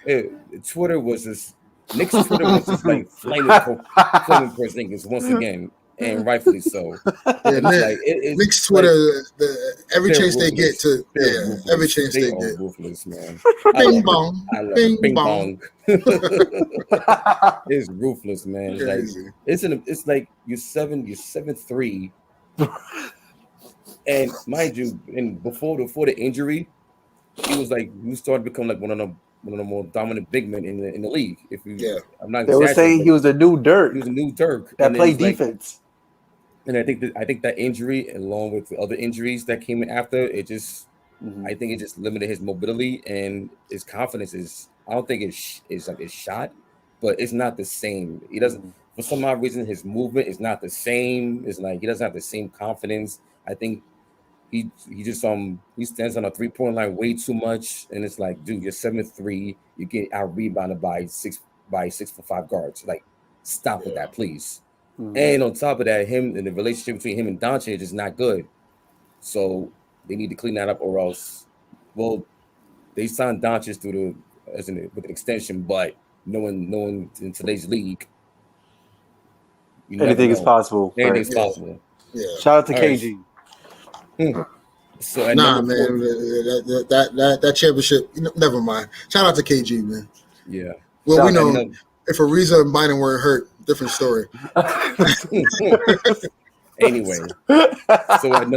like Twitter was just Knicks Twitter was just like flaming Porzingis once again, and rightfully so. Yeah, Knicks Twitter, every chance they get to, every chance they get. Ruthless, man. Bing bong, bing bong. It's ruthless, man. It's like you're 7'3". And mind you, before the injury, he was like you started to become like one of the more dominant big men in the league. I'm not. They were saying he was a new Dirk. He was a new Dirk that played defense. And I think that injury, along with the other injuries that came after, it just I think it just limited his mobility and his confidence. I don't think it's shot, but it's not the same. He doesn't. For some odd reason, his movement is not the same. It's like he doesn't have the same confidence. I think he just he stands on a 3-point line way too much, and it's like, dude, you're 7'3", you get out rebounded by by 6'5" guards. Like, stop with that, please. And on top of that, him and the relationship between him and Doncic is not good. So they need to clean that up, or else, well, they signed Doncic with an extension, but knowing in today's league, anything is possible. Anything's possible. Yeah. Shout out to KG. So man, that championship. Never mind. Shout out to KG, man. Yeah. Well, we know if Ariza and Biden weren't hurt, different story. Anyway, so at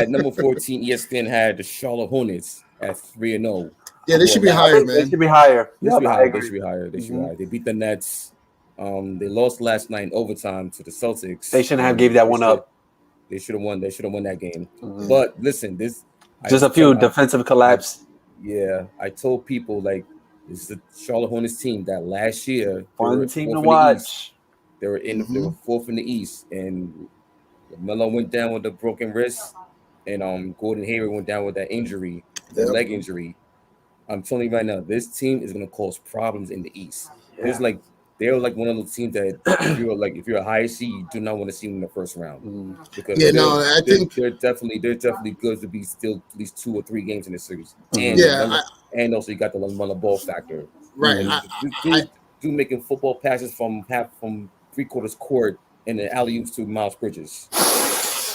number 14, ESPN had the Charlotte Hornets at 3-0. Yeah, they should be higher, man. They should be higher. They should be higher. They should be higher. They beat the Nets. They lost last night in overtime to the Celtics. They shouldn't have gave that one up. They should have won. They should have won that game. But listen, just a few defensive collapse. Yeah, I told people, like, this is the Charlotte Hornets team that last year fun team to watch. They were fourth in the East, and Melo went down with a broken wrist, and Gordon Hayward went down with that injury, leg injury. I'm telling you right now, this team is going to cause problems in the East. Yeah. They're like one of those teams that if you're a high seed, you do not want to see them in the first round. Because I think they're definitely good to be still at least 2 or 3 games in the series. And also you got the LaMelo Ball factor. Right. Do making football passes from 3/4 court and the alley-oops to Miles Bridges.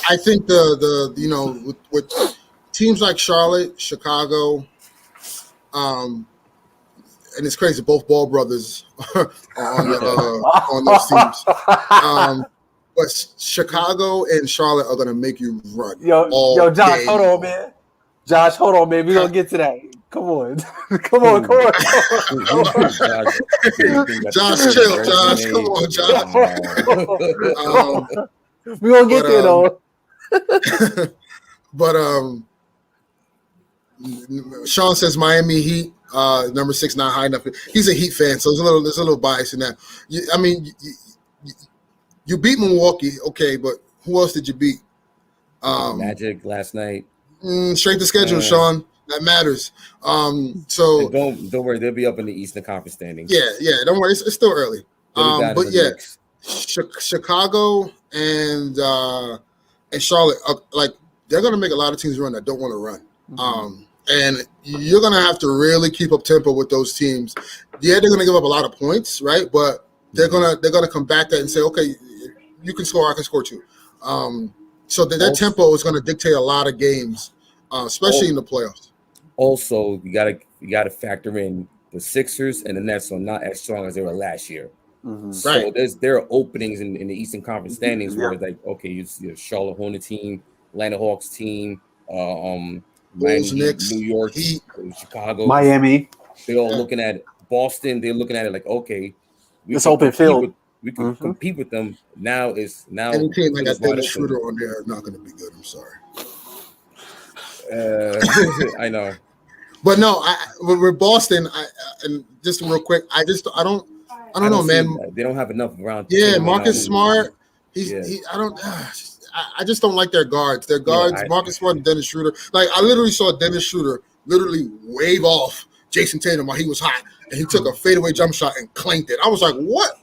I think with teams like Charlotte, Chicago, and it's crazy, both Ball brothers are on those teams. But Chicago and Charlotte are going to make you run. Yo, Josh, hold on, man. We're going to get to that. Come on. Come on. Josh, chill, Josh. Come on, Josh. We're going to get there, though. But Sean says Miami Heat, number 6 not high enough. He's a Heat fan, so there's a little bias in that. You beat Milwaukee, okay, but who else did you beat? Magic last night. Strength of schedule, Sean. That matters. So don't worry, they'll be up in the Eastern Conference standings. Yeah. Don't worry, it's still early. But yeah, Chicago and Charlotte, they're going to make a lot of teams run that don't want to run. And you're going to have to really keep up tempo with those teams. Yeah, they're going to give up a lot of points, right? But they're going to combat that and say, okay, you can score, I can score too. So that tempo is going to dictate a lot of games, especially in the playoffs. Also, you gotta factor in the Sixers and the Nets are not as strong as they were last year. So there are openings in the Eastern Conference standings where it's like, okay, it's the Charlotte Hornets team, Atlanta Hawks team, Miami, Knicks, New York, Heat, Chicago, Miami. They're all looking at Boston. They're looking at it like, okay, it's open field. We can compete with them. Now any team like that Dennis Schroeder on there is not going to be good. I'm sorry. I know. But no, with Boston, and just real quick, I don't know, man. They don't have enough around. Yeah, Marcus Smart. I just don't like their guards. Their guards, Marcus Smart and Dennis Schroeder. Like, I literally saw Dennis Schroeder literally wave off Jason Tatum while he was hot, and he took a fadeaway jump shot and clanked it. I was like, what?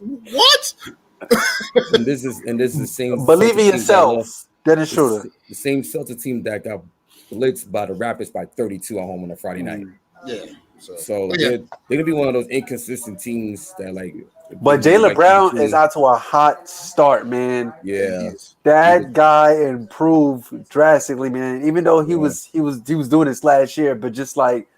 and this is the same. Believe in yourself, Dennis Schroeder. The same Celtics team that got blitzed by the Raptors by 32 at home on a Friday night. Yeah. So they're gonna be one of those inconsistent teams that like. But Jaylen Brown is out to a hot start, man. Yeah, that guy improved drastically, man. Even though he was doing this last year, but just like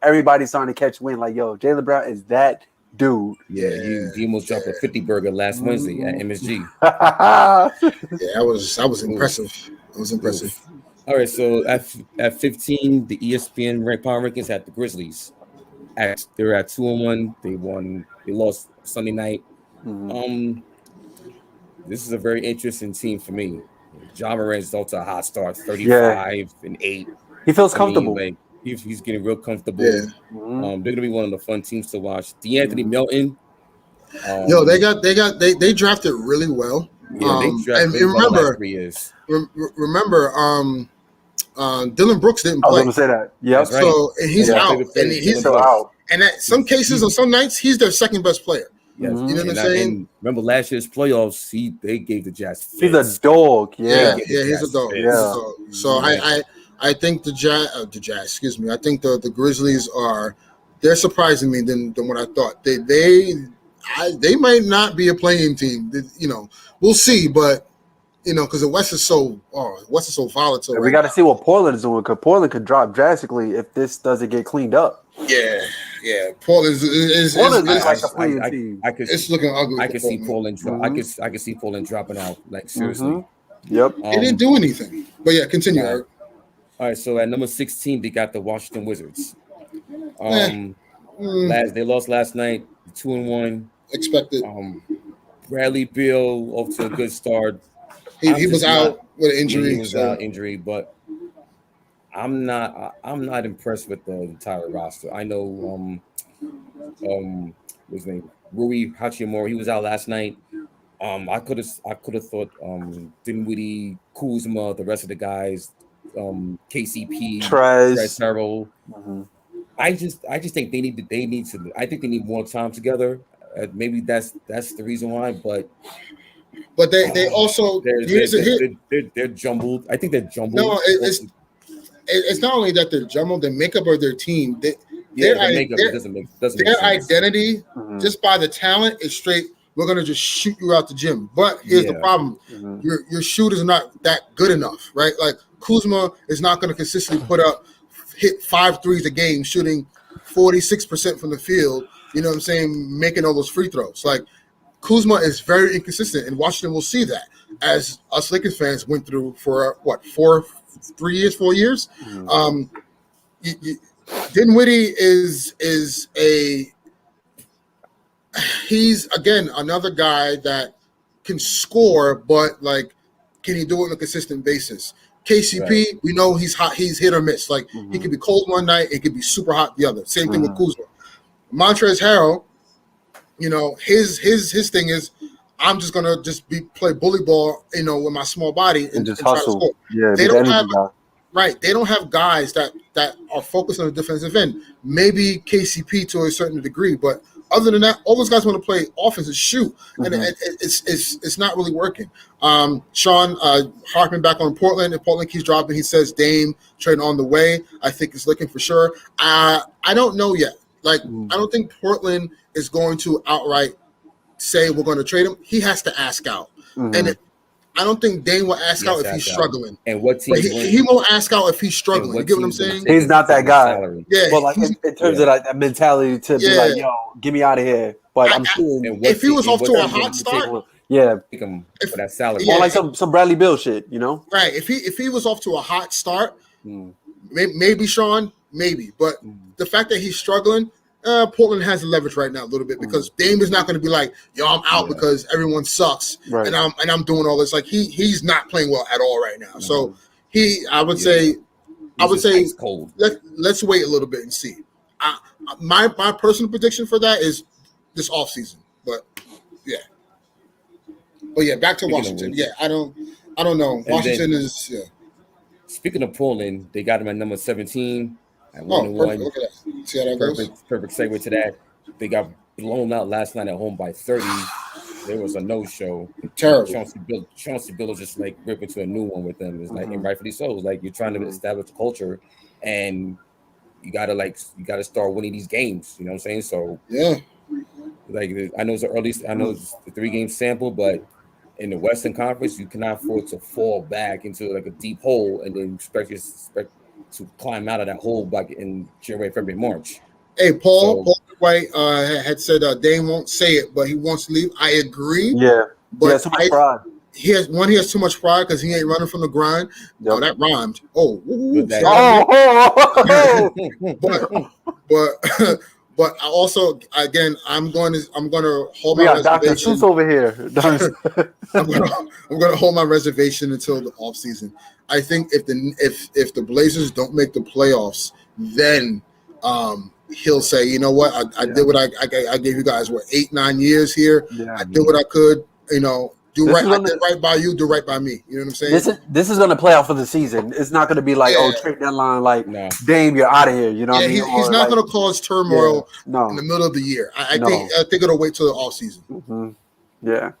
everybody's starting to catch wind. Like, yo, Jaylen Brown is that dude. Yeah, he almost dropped a 50 burger last Wednesday at MSG. That was impressive. It was impressive. All right, so at 15, the ESPN power rankings had the Grizzlies. They were at 2-1. They lost Sunday night. This is a very interesting team for me. Ja Morant's off to a hot start, 35 and 8. He feels comfortable. He's getting real comfortable. Yeah. They're gonna be one of the fun teams to watch. DeAnthony Melton. They drafted really well. Yeah, they drafted and remember, 3 years. Remember, Dylan Brooks didn't play. I was going to say that. Yeah. So he's out, and he's still out. And at some cases, on some nights, he's their second best player. Yes. You know what I'm saying? And remember last year's playoffs, they gave the Jazz fits. He's a dog. Yeah, he's a dog. Yeah. So I think the Jazz, excuse me. I think the Grizzlies they're surprising me than what I thought. They might not be a playing team. You know, we'll see, but you know, because the West is so volatile. We got to see what Portland is doing, because Portland could drop drastically if this doesn't get cleaned up. Yeah. Portland is like a playing team. It's looking ugly. I could see Portland. I could see Portland dropping out. Like seriously. Yep. They didn't do anything. But yeah, continue. All right. So at number 16, they got the Washington Wizards. They lost last night, 2-1. Expected. Bradley Beal off to a good start. He was out with an injury. He was out injury, but I'm not impressed with the entire roster. I know what's his name? Rui Hachimura, he was out last night. I could have thought Dinwiddie, Kuzma, the rest of the guys, KCP, Trez Harrell. I just think they need to. I think they need more time together. Maybe that's the reason why. But they also they're jumbled. I think they're jumbled. No, it's not only that they're jumbled. The makeup of their team, their identity, just by the talent, is straight. We're gonna just shoot you out the gym. But here's the problem: your shooters are not that good enough, right? Like Kuzma is not gonna consistently hit 5 threes a game, shooting 46% from the field. You know what I'm saying? Making all those free throws. Like Kuzma is very inconsistent, and Washington will see that as us Lakers fans went through for 4 years. Dinwiddie he's again another guy that can score, but like, can he do it on a consistent basis? KCP, we know he's hot. He's hit or miss. Like he could be cold one night, it could be super hot the other. Same thing with Kuzma. Montrezl Harrell, you know, his thing is, I'm just gonna play bully ball, you know, with my small body and just try to hustle. score. Yeah, they don't have They don't have guys that are focused on the defensive end. Maybe KCP to a certain degree, but other than that, all those guys want to play offense and shoot, and it's not really working. Sean harping back on Portland. If Portland keeps dropping, he says Dame trade on the way. I think it's looking for sure. I don't know yet. Like I don't think Portland is going to outright say we're going to trade him. He has to ask out, and I don't think Dame will ask out if he's struggling. And what team? He won't ask out if he's struggling. You get what I'm saying? He's not that guy. Yeah, but like in terms of that mentality to be like, yo, get me out of here. But I'm sure if he was off to a hot start, pick him for that salary. More like some Bradley Beal shit, you know? Right. If he was off to a hot start, maybe Sean, maybe. But the fact that he's struggling, Portland has the leverage right now a little bit because Dame is not going to be like, yo, I'm out because everyone sucks and I'm doing all this. Like he's not playing well at all right now. So I would say cold. Let's wait a little bit and see. My personal prediction for that is this offseason. But back to Washington. Yeah, I don't know. Washington is Speaking of Portland, they got him at number 17. Perfect. Look at that. See how that goes? Perfect segue to that. They got blown out last night at home by 30. There was a no-show. Terrible. Chauncey Billups just like rip into a new one with them. It's like, and rightfully so. It's like you're trying to establish a culture, and you gotta start winning these games. You know what I'm saying? So like I know it's the 3-game sample, but in the Western Conference, you cannot afford to fall back into like a deep hole and then expect to climb out of that hole back in January, February, March. Hey, Paul White had said Dame won't say it, but he wants to leave. I agree. Yeah, but he has too much pride. He has too much pride because he ain't running from the grind. Yep. Oh, that rhymed. But I also, again, I'm going to hold my reservation. Dr. Seuss over here. I'm going to hold my reservation until the offseason. I think if the Blazers don't make the playoffs, then he'll say, you know what, I did what I gave you guys 8-9 years here. I did what I could, you know, I did right by you, do right by me. You know what I'm saying? This is going to play out for the season. It's not going to be like, trade deadline, like, Dame, you're out of here. You know what I mean? He's not going to cause turmoil in the middle of the year. I think it'll wait till the off season. Mm-hmm. Yeah.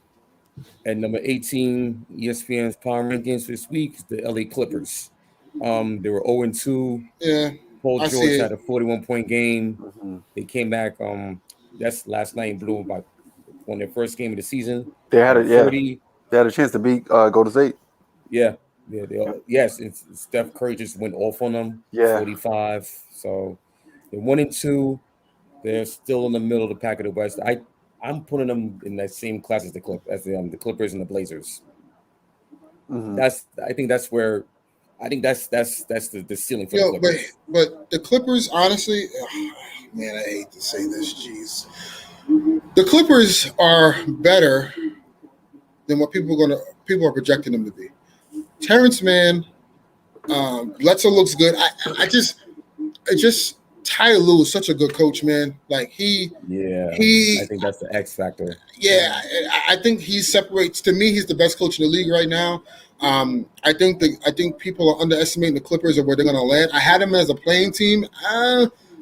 At number 18, ESPN's power rankings this week is the LA Clippers. They were 0-2. Yeah. Paul George had a 41-point game. Mm-hmm. They came back. That's last night and blew about won their first game of the season. They had They had a chance to beat Golden State. Yeah. Yes. Steph Curry just went off on them. Yeah. 45. So they're 1-2. They're still in the middle of the pack of the West. I'm putting them in that same class as the Clippers and the Blazers. Mm-hmm. I think that's the ceiling for the Clippers. But the Clippers, honestly, man, I hate to say this, jeez. The Clippers are better than what people are projecting them to be. Terrence Mann, Bledsoe looks good. I just Ty Lue is such a good coach, man. Like I think that's the X factor. Yeah, I think he separates. To me, he's the best coach in the league right now. I think people are underestimating the Clippers of where they're going to land. I had them as a playing team.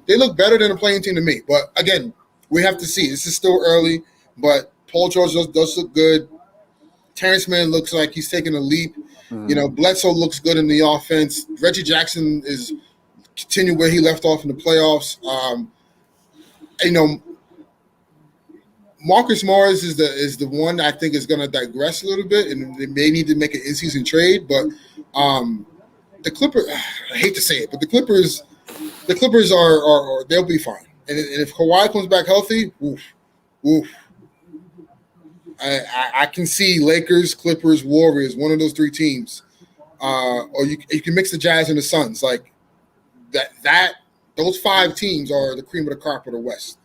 They look better than a playing team to me. But again, we have to see. This is still early. But Paul George does look good. Terrence Mann looks like he's taking a leap. Mm. Bledsoe looks good in the offense. Reggie Jackson is continue where he left off in the playoffs. Marcus Morris is the one I think is going to digress a little bit, and they may need to make an in-season trade. But the Clippers, I hate to say it, but the Clippers are they'll be fine. And if Kawhi comes back healthy, oof. I can see Lakers, Clippers, Warriors, one of those three teams, or you can mix the Jazz and the Suns. Like that those five teams are the cream of the crop of the West.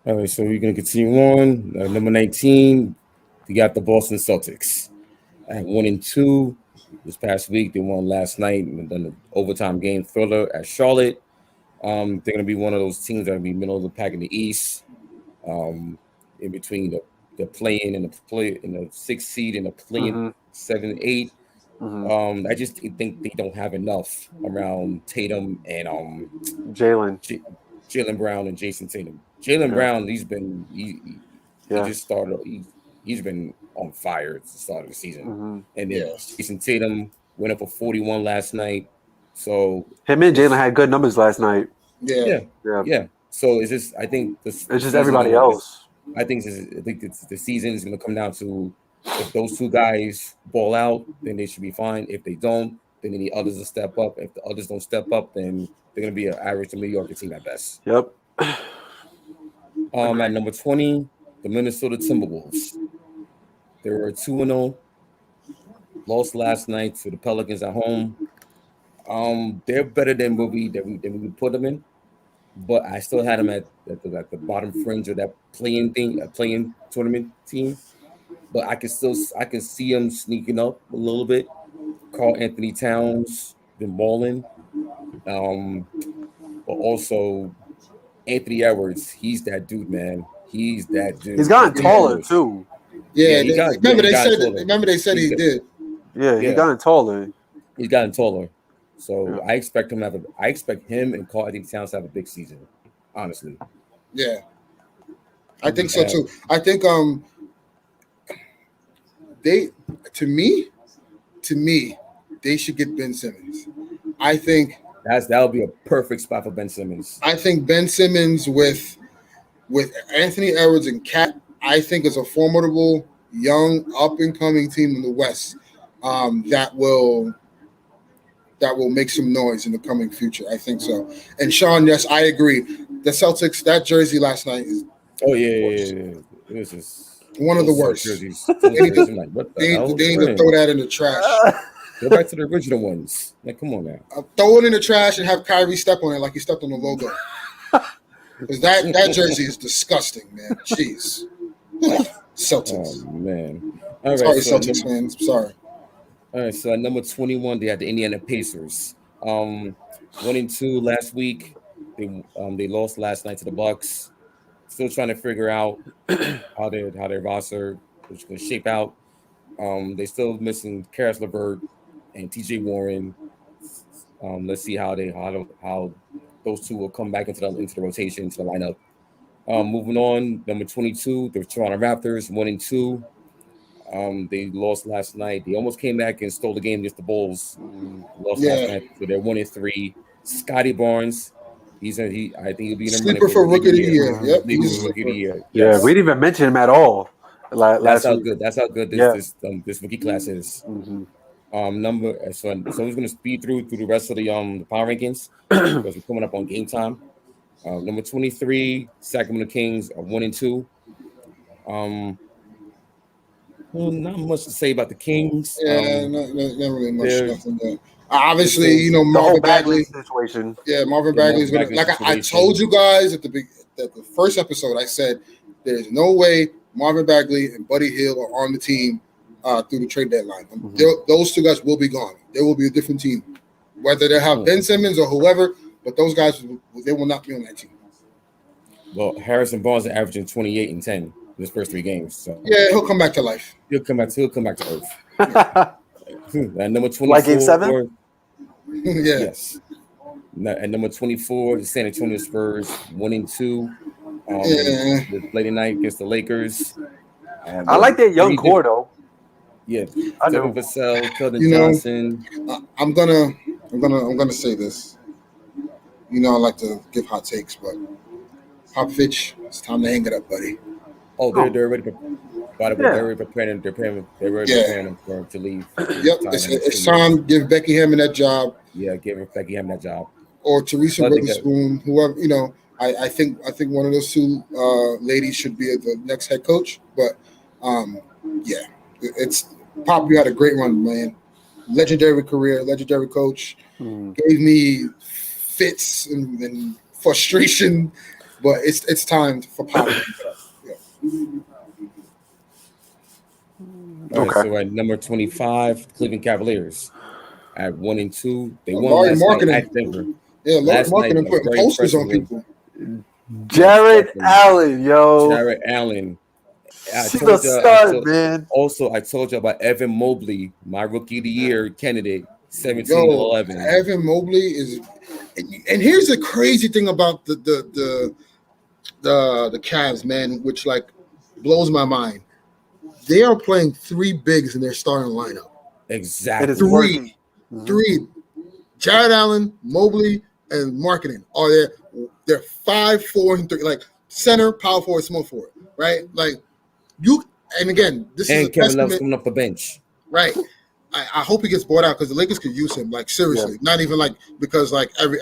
All right, so we're going to continue on. Number 19, you got the Boston Celtics. At 1-2 this past week. They won last night and done the overtime game thriller at Charlotte. They're going to be one of those teams that will be middle of the pack in the East, in between the play-in and the 6th seed and the play-in 7-8. Mm-hmm. I just think they don't have enough around Tatum and Jaylen Brown and Jason Tatum. Jaylen Brown, he just started. He's been on fire at the start of the season, and then Jason Tatum went up for 41 last night. So him and Jaylen had good numbers last night. Yeah. So it's just I think it's just everybody else. I think the season is going to come down to if those two guys ball out, then they should be fine. If they don't, then they need others to step up. If the others don't step up, then they're going to be an average to mediocre team at best. Yep. At number 20, the Minnesota Timberwolves. They were 2-0. Lost last night to the Pelicans at home. They're better than we put them in, but I still had them at the bottom fringe of that playing tournament team. But I can see them sneaking up a little bit. Karl Anthony Towns been balling, but also Anthony Edwards. He's that dude, man. He's that dude. He's gotten taller too. Yeah, remember they said he did. Yeah, he's gotten taller. He's gotten taller. So I expect him and Karl Anthony Towns to have a big season. Honestly. Yeah. I think so too. I think to me, they should get Ben Simmons. I think that would be a perfect spot for Ben Simmons. I think Ben Simmons with Anthony Edwards and Cat, I think is a formidable young up and coming team in the West that will make some noise in the coming future. I think so. And Sean, yes, I agree. The Celtics, that jersey last night is it was just one of the worst. Jerseys. They need to throw that in the trash. Go back to the original ones. Like, come on now. Throw it in the trash and have Kyrie step on it like he stepped on the logo. Because that jersey is disgusting, man. Jeez. Celtics. Oh, man. All right, Celtics fans. Sorry. All right, so at number 21, they had the Indiana Pacers. 1-2 last week. They lost last night to the Bucks. Still trying to figure out how their roster it's going to shape out. They still missing Karis LeVert and T.J. Warren. Let's see how those two will come back into the rotation, into the lineup. Moving on, number 22, the Toronto Raptors, 1-2. They lost last night. They almost came back and stole the game against the Bulls. Lost last night, so they're 1-3. Scotty Barnes, I think he'll be in the sleeper for rookie of the year. Yep, he's rookie of the year. Yeah, we didn't even mention him at all. That's how good this rookie class is. Mm-hmm. So I'm just going to speed through the rest of the power rankings because we're coming up on game time. Number 23, Sacramento Kings are 1-2. Not much to say about the Kings. Yeah, not really much. Nothing there. Obviously, Marvin Bagley situation. Yeah, Marvin Bagley is going to. Like I told you guys at the first episode, I said there's no way Marvin Bagley and Buddy Hield are on the team through the trade deadline. Mm-hmm. Those two guys will be gone. There will be a different team, whether they have Ben Simmons or whoever. But those guys, they will not be on that team. Well, Harrison Barnes is averaging 28 and 10 in his first 3 games. So yeah, he'll come back to life. He'll come back to earth. And number 24, like game 7. Yeah. Yes. And number 24, the San Antonio Spurs, 1-2. Late night against the Lakers. I like that young core though. Yeah, I know. Devin Vassell, Keldon Johnson. I'm gonna say this. I like to give hot takes, but Popovich, it's time to hang it up, buddy. Oh, they're ready to. By the way, they're already preparing him to leave. Yep, it's time to give Becky Hammond that job. Yeah, give Becky Hammond that job. Or Teresa Witherspoon, whoever. I think one of those two ladies should be the next head coach. But yeah, it's Pop. You had a great run, man. Legendary career, legendary coach. Gave me fits and frustration, but it's time for Pop. Okay. So at number 25, Cleveland Cavaliers at 1-2. They won Larry last Marketing. night at Denver. Yeah, Larry Marketing putting posters on people. Jared Allen, yo. Jared Allen. She's a stud, man. Also, I told you about Evan Mobley, my rookie of the year candidate, 17-11. Evan Mobley is, and here's the crazy thing about the Cavs, man, which blows my mind. They are playing 3 bigs in their starting lineup. Exactly. Three. Jared Allen, Mobley, and Marketing are there. They're 5, 4, and 3. Center, power forward, small forward. Right? And again, this is Kevin Love's coming off the bench. Right. I hope he gets bought out because the Lakers could use him. Seriously, not even because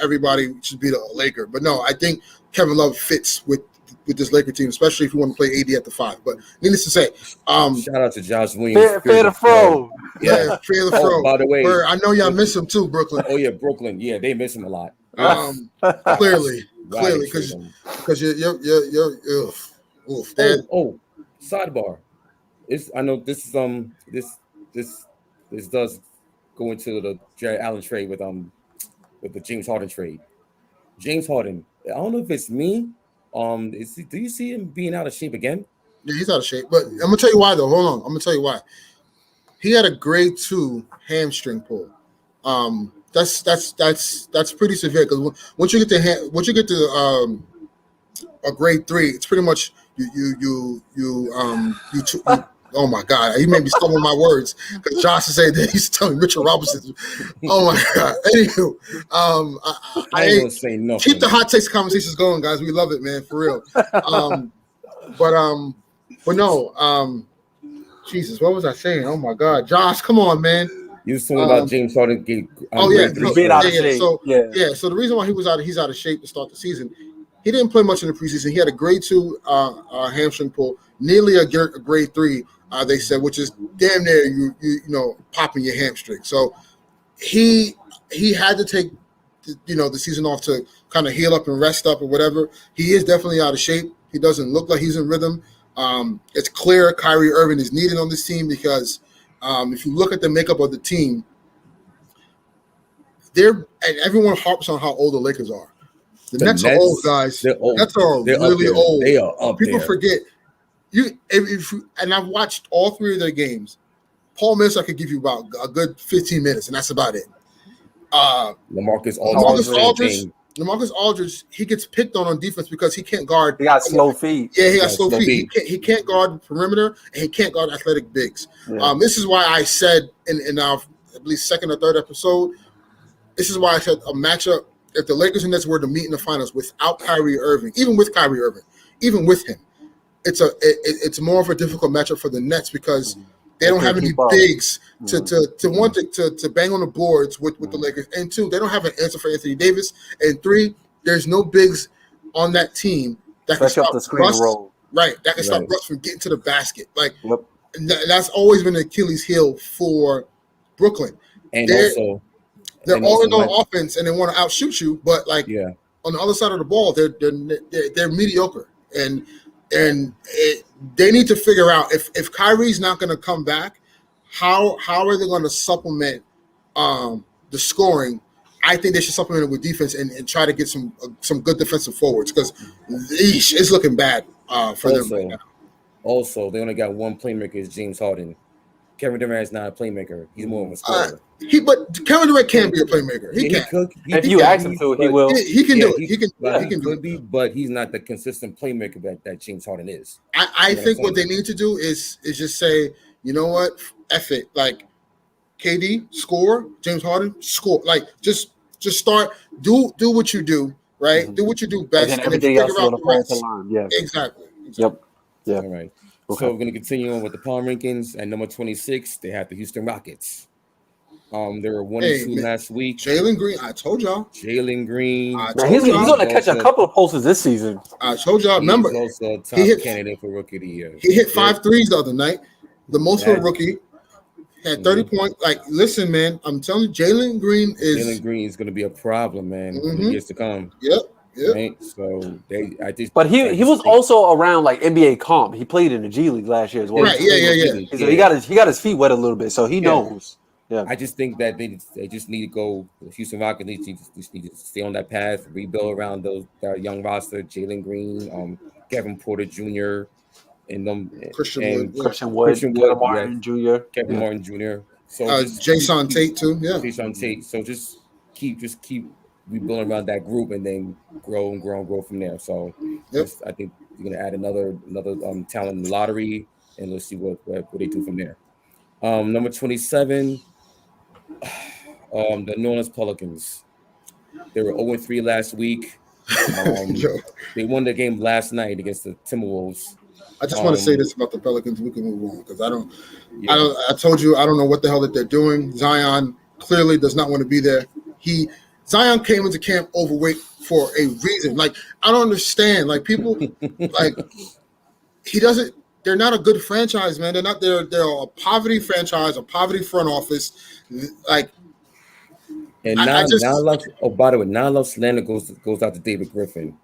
everybody should be a Laker. But no, I think Kevin Love fits with this Laker team, especially if you want to play AD at the 5. But needless to say, shout out to Josh Williams. Fair to Fro. Yeah, Fair to Fro. By the way, I know y'all miss him too, Brooklyn. Oh yeah, Brooklyn. Yeah, they miss him a lot. Clearly, because you're oof. Sidebar. I know this is this does go into the Jared Allen trade with the James Harden trade. James Harden. I don't know if it's me. Do you see him being out of shape again? Yeah, he's out of shape. But I'm gonna tell you why though. Hold on. I'm gonna tell you why. He had a grade 2 hamstring pull. That's pretty severe because once you get to a grade 3, it's pretty much you oh my God, he made me stumble my words because Josh is saying that he's telling Richard Robinson. Oh my God. Anywho, I ain't gonna say nothing. Keep the hot takes conversations going, guys. We love it, man, for real. But no, Jesus, what was I saying? Oh my God, Josh, come on, man. You was talking about James Harden. So the reason why he's out of shape to start the season, he didn't play much in the preseason. He had a grade 2 hamstring pull, nearly a grade 3. They said, which is damn near you popping your hamstring. So he had to take the season off to kind of heal up and rest up or whatever. He is definitely out of shape. He doesn't look like he's in rhythm. It's clear Kyrie Irving is needed on this team because if you look at the makeup of the team, and everyone harps on how old the Lakers are. The Nets are old, guys. They're old. Nets are They're really old. They are up People there. forget and I've watched all 3 of their games. Paul Millsap could give you about a good 15 minutes, and that's about it. LaMarcus Aldridge, he gets picked on defense because he can't guard. He got slow feet. Yeah, he got slow feet. He can't guard the perimeter, and he can't guard athletic bigs. Yeah. This is why I said in our, I believe, 2nd or 3rd episode, this is why I said a matchup, if the Lakers and Nets were to meet in the finals without Kyrie Irving, even with Kyrie Irving, even with him, it's more of a difficult matchup for the Nets because they don't have any bigs to bang on the boards with the Lakers. And 2, they don't have an answer for Anthony Davis. And 3, there's no bigs on that team that can stop the screen Russ, roll. Right, that can stop Russ from getting to the basket. Like that's always been the Achilles heel for Brooklyn. And they're all in on offense and they want to outshoot you, but on the other side of the ball, they're mediocre. And they need to figure out if Kyrie's not going to come back, how are they going to supplement the scoring? I think they should supplement it with defense and try to get some good defensive forwards because it's looking bad for them right now. Also, they only got one playmaker, is James Harden. Kevin Durant is not a playmaker; he's more of a scorer. But Kevin Durant can be a playmaker. He can. If you ask him to, he will. He can do it. He can do it. But he's not the consistent playmaker that James Harden is. I think what they need to do is just say, you know what, F it. Like KD score, James Harden score. Like just start do what you do, right? Mm-hmm. Do what you do best, and everything else will fall to line. Yeah, exactly. Yep. Yeah. All right. Okay. So we're going to continue on with the power rankings. At number 26, they have the Houston Rockets. They were 1-2 last week. Jalen Green, I told y'all. Jalen Green. He's going to catch a couple of posters this season. I told y'all. Remember, he's also a top candidate for Rookie of the Year. He hit 5 threes the other night. The most for a rookie. Had 30 points. Like, listen, man, I'm telling you, Jalen Green is going to be a problem, man, in the years to come. Yep. Right? So but he was also around like NBA comp. He played in the G League last year as well. Right, yeah. So he got his feet wet a little bit, so he knows. Yeah. I just think that they just need to go. The Houston Rockets just need to stay on that path, rebuild around that young roster. Jalen Green, Kevin Porter Jr. and Christian Wood, Kevin Martin Jr. Martin Jr. So Jason Tate too. Yeah, Jason Tate. So just keep rebuilding around that group and then grow from there. So I think you're gonna add another talent in the lottery and let's see what they do from there. Number 27, the New Orleans Pelicans. They were 0-3 last week. They won the game last night against the Timberwolves. I just want to say this about the Pelicans. We can move on because I told you I don't know what the hell that they're doing. Zion clearly does not want to be there. Zion came into camp overweight for a reason. Like, I don't understand. Like, people, like, they're not a good franchise, man. They're a poverty franchise, a poverty front office. Like, and by the way, not a lot of slander goes out to David Griffin.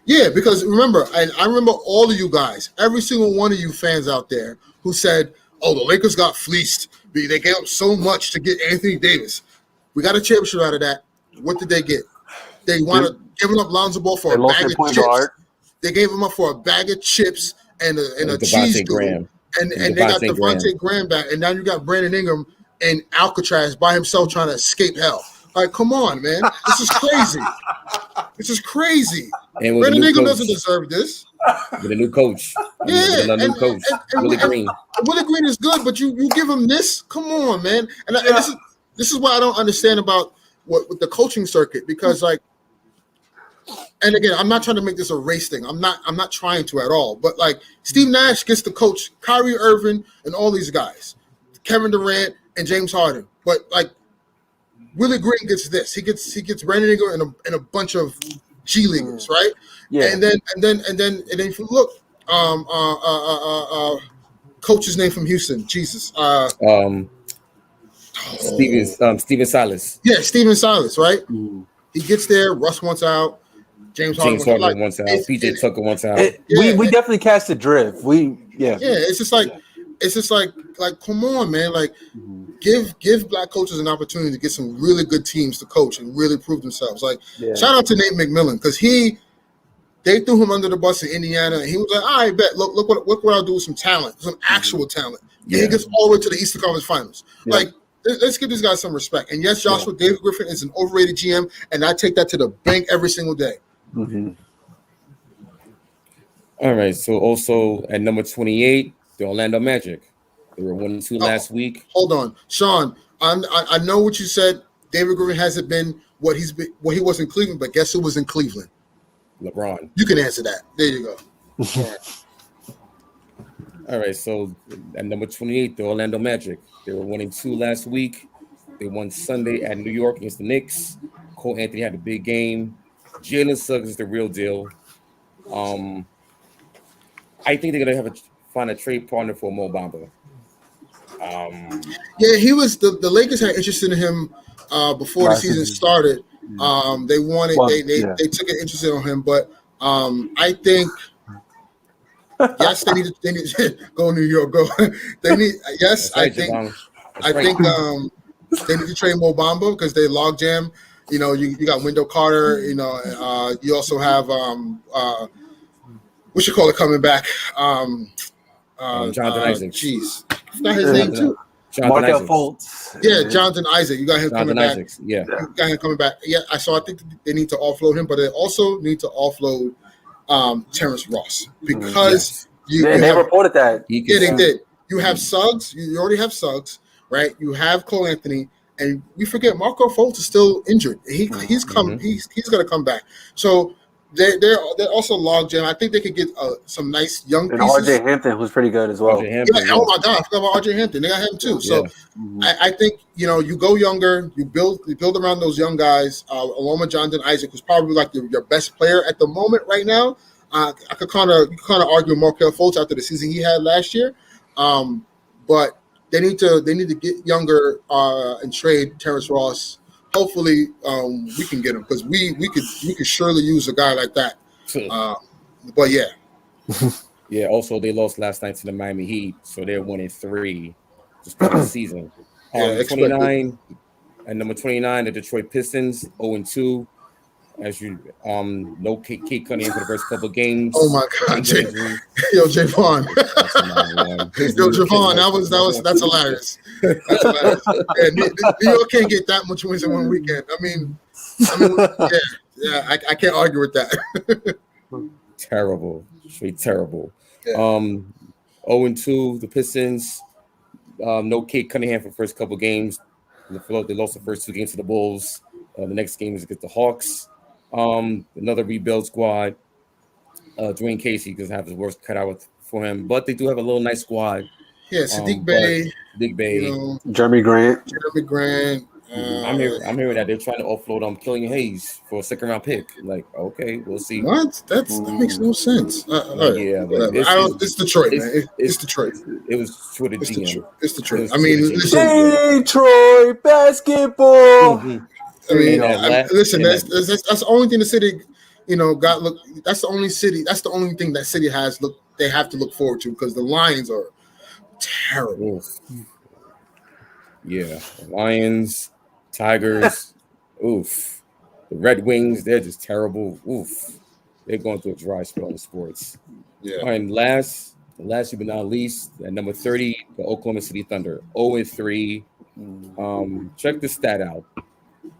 Yeah, because remember, and I remember all of you guys, every single one of you fans out there who said, oh, the Lakers got fleeced. They gave up so much to get Anthony Davis. We got a championship out of that. What did they get? They wound up giving up Lonzo Ball for a bag of chips. Guard. They gave him up for a bag of chips and a cheese doodle. And they got Devontae Graham back. And now you got Brandon Ingram and Alcatraz by himself trying to escape hell. Like, come on, man. This is crazy. This is crazy. And Brandon Ingram doesn't deserve this. With a new coach. Yeah. And Willie Green. Willie Green is good, but you give him this? Come on, man. And this is what I don't understand about with the coaching circuit because, like, and again, I'm not trying to make this a race thing. I'm not trying to at all. But like, Steve Nash gets to coach Kyrie Irving and all these guys, Kevin Durant and James Harden. But like, Willie Green gets this. He gets Brandon Ingram and a bunch of G leaguers, right? Yeah. And then if you look, coach's name from Houston, Jesus. Steven Silas. Yeah, Steven Silas, right? Mm. He gets there. Russ wants out. James Harden wants out. PJ Tucker wants out. We definitely cast a drift. It's just like come on, man. Like give black coaches an opportunity to get some really good teams to coach and really prove themselves. Like shout out to Nate McMillan because he they threw him under the bus in Indiana, and he was like, "I bet. Look what I'll do with some talent, some actual talent." And he gets all the way to the Eastern Conference Finals. Yeah. Like, let's give these guys some respect. And yes, Joshua David Griffin is an overrated GM, and I take that to the bank every single day. Mm-hmm. All right. So also at number 28, the Orlando Magic. They were 1-2 last week. Hold on, Sean. I know what you said. David Griffin hasn't been what he was in Cleveland, but guess who was in Cleveland? LeBron. You can answer that. There you go. All right. So at number 28, the Orlando Magic. They were 1-2 last week. They won Sunday at New York against the Knicks. Cole Anthony had a big game. Jalen Suggs is the real deal. I think they're gonna find a trade partner for Mo Bamba. Yeah, he was the Lakers had interest in him before the season started. They wanted they took an interest in him, but I think yes, they need to go New York. Go. They need yes, I think they need to trade Mo Bamba because they log jam. You know, you got Wendell Carter. You know, you also have what you call it coming back. Jonathan Isaac. Jeez, I forgot his name too. Markel Fultz. Yeah, Jonathan Isaac. You got him coming back. Yeah, you got him coming back. Yeah, I think they need to offload him, but they also need to offload Terrence Ross because they reported that. Yeah, they did. You have Suggs. You already have Suggs, right? You have Cole Anthony, and we forget Markel Fultz is still injured. He's coming. He's going to come back. So. They're also log jam. I think they could get some nice young pieces. And RJ Hampton was pretty good as well. Oh my God, I forgot about RJ Hampton. They got him too. So I think you go younger, you build around those young guys. Along with Jonathan Isaac, who's probably like your best player at the moment right now. I could kind of argue Markel Fultz after the season he had last year, but they need to get younger and trade Terrence Ross. Hopefully, we can get him because we could surely use a guy like that. But yeah, yeah. Also, they lost last night to the Miami Heat, so they're 1-3 to start the season. 29 and number 29, the Detroit Pistons 0-2. As you no Kate Cunningham for the first couple of games. Oh my God, Javon. Javon, that's hilarious. That's hilarious. Yeah, New York can't get that much wins in one weekend. I mean, I can't argue with that. Terrible, straight terrible. Yeah. 0-2, the Pistons. No Kate Cunningham for the first couple of games. They lost the first 2 games to the Bulls. The next game is against the Hawks. Another rebuild squad. Dwayne Casey doesn't have his worst cut out for him, but they do have a little nice squad. Yeah, Sadiq Bey, Jeremy Grant. I'm hearing that they're trying to offload Killian Hayes for a 2nd-round pick. Like, okay, we'll see. What? That makes no sense. Yeah, it's Detroit, man. It's Detroit. It was Twitter GM. It's Detroit. I mean, Detroit basketball. Mm-hmm. I mean, listen. That's the only thing the city, got look. That's the only city. That's the only thing that city has they have to look forward to because the Lions are terrible. Oof. Yeah, Lions, Tigers, oof. The Red Wings, they're just terrible. Oof. They're going through a dry spell in sports. Yeah. All right, and last but not least, at number 30, the Oklahoma City Thunder, 0-3. Check this stat out.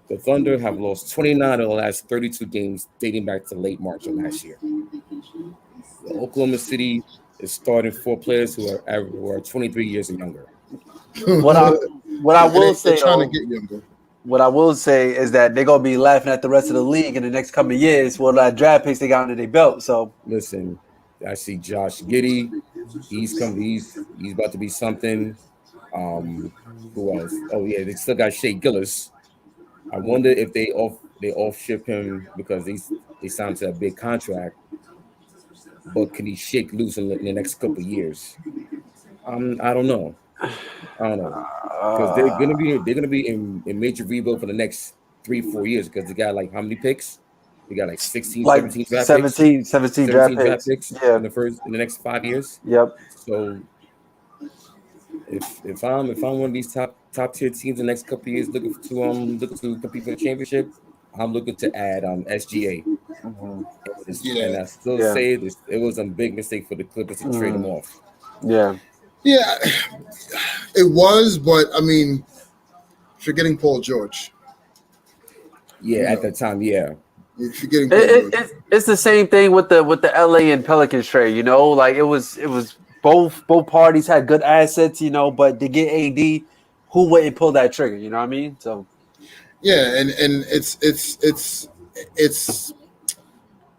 The Thunder have lost 29 of the last 32 games dating back to late March of last year. The Oklahoma City is starting 4 players who are 23 years and younger. What I will say, trying to get younger. What I will say is that they're gonna be laughing at the rest of the league in the next couple of years for that draft picks they got under their belt. So listen, I see Josh Giddey. He's about to be something. Who else? Oh yeah, they still got Shea Gillis. I wonder if they off ship him because they signed to a big contract. But can he shake loose in the next couple of years? I don't know. Because they're gonna be in major rebuild for the next 3-4 years because they got like how many picks? They got like 16, 17 draft picks. 17 draft picks. Yeah. in the next 5 years. Yep. So if I'm one of these top tier teams in the next couple of years looking to compete for the championship, I'm looking to add SGA And I still say it was a big mistake for the Clippers to trade him off. Yeah. Yeah, it was, but I mean, forgetting Paul George. Yeah, at that time, yeah. You're forgetting Paul George. It's the same thing with the LA and Pelicans trade, you know, like it was both parties had good assets, you know, but to get AD, who wouldn't pull that trigger, you know what I mean? So yeah, and it's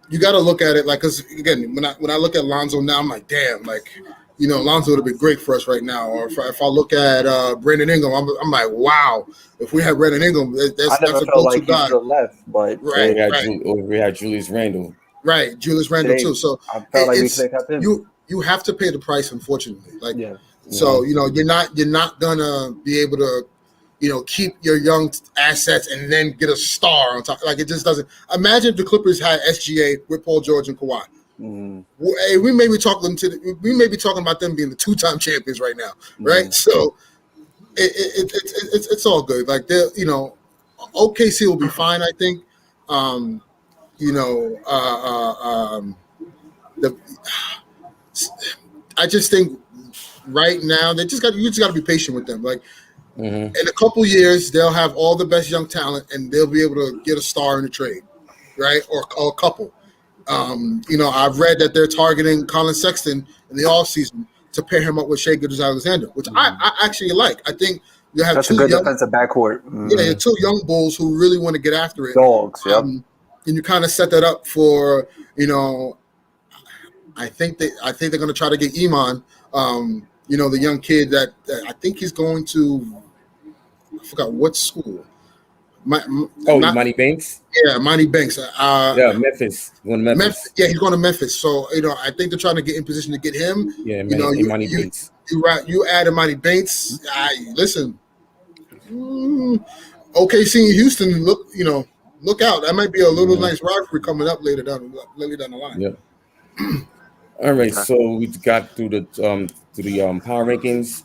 you got to look at it like, because again, when I look at Lonzo now, I'm like, damn, like, you know, Lonzo would have been great for us right now. Or if I look at Brandon Ingram, I'm like, wow, if we had Brandon Ingram, that's a go-to guy. Left, but right, we had Julius Randle. Right, Julius Randle too. So I felt like we could have him. You have to pay the price, unfortunately. Like, so you know, you're not gonna be able to, you know, keep your young assets and then get a star on top. Like, it just doesn't. Imagine if the Clippers had SGA with Paul George and Kawhi. Hey, we may be talking about them being the 2-time champions right now, right? So it's all good. Like, they, you know, OKC will be fine, I think. You know, I just think right now you just got to be patient with them. Like, in a couple years, they'll have all the best young talent, and they'll be able to get a star in the trade, right? Or a couple. You know, I've read that they're targeting Colin Sexton in the offseason to pair him up with Shai Gilgeous-Alexander, which I actually like. I think you have a good defensive backcourt. Yeah, 2 young bulls who really want to get after it. Dogs, yeah. And you kind of set that up for, you know, I think they're going to try to get Iman, you know, the young kid that I think he's going to, I forgot what school. Monty Banks? Yeah, Monty Banks. Memphis. Going to Memphis. Yeah, he's going to Memphis. So, you know, I think they're trying to get in position to get him. Yeah, you know, Monty Banks. You add Monty Banks. Listen, OKC and Houston, look out. That might be a little nice rivalry coming up later down the line. Yeah. All right, so we got through the power rankings.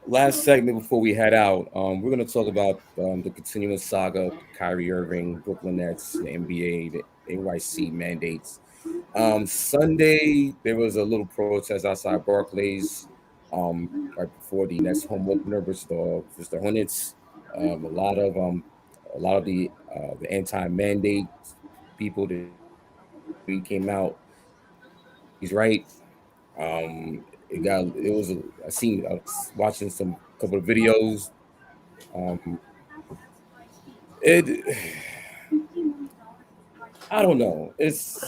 Last segment before we head out, we're going to talk about the continuing saga of Kyrie Irving, Brooklyn Nets, the NBA, the NYC mandates. Sunday, there was a little protest outside Barclays right before the Nets home opener versus the Hornets. A lot of the anti-mandate people that came out. He's right. I was watching some couple of videos. I don't know. It's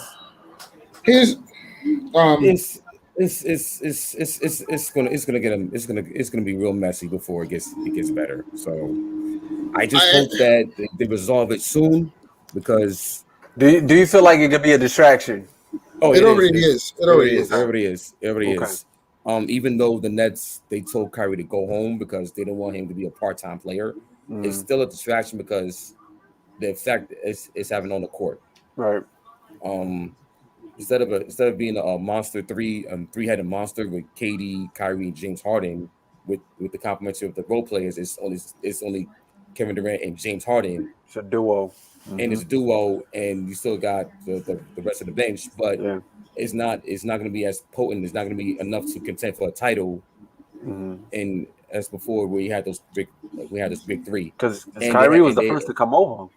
gonna be real messy before it gets better. So I just hope that they resolve it soon, because do you feel like it could be a distraction? Oh, it already is. It already is. Even though the Nets, they told Kyrie to go home because they don't want him to be a part-time player, it's still a distraction because the effect is having on the court. Right. Instead of being a monster three-headed monster with KD, Kyrie, and James Harden, with the complementary of the role players, it's only Kevin Durant and James Harden. It's a duo. And it's a duo, and you still got the rest of the bench, but it's not going to be as potent. It's not going to be enough to contend for a title. And as before, we had this big three. Because Kyrie was the first to come over.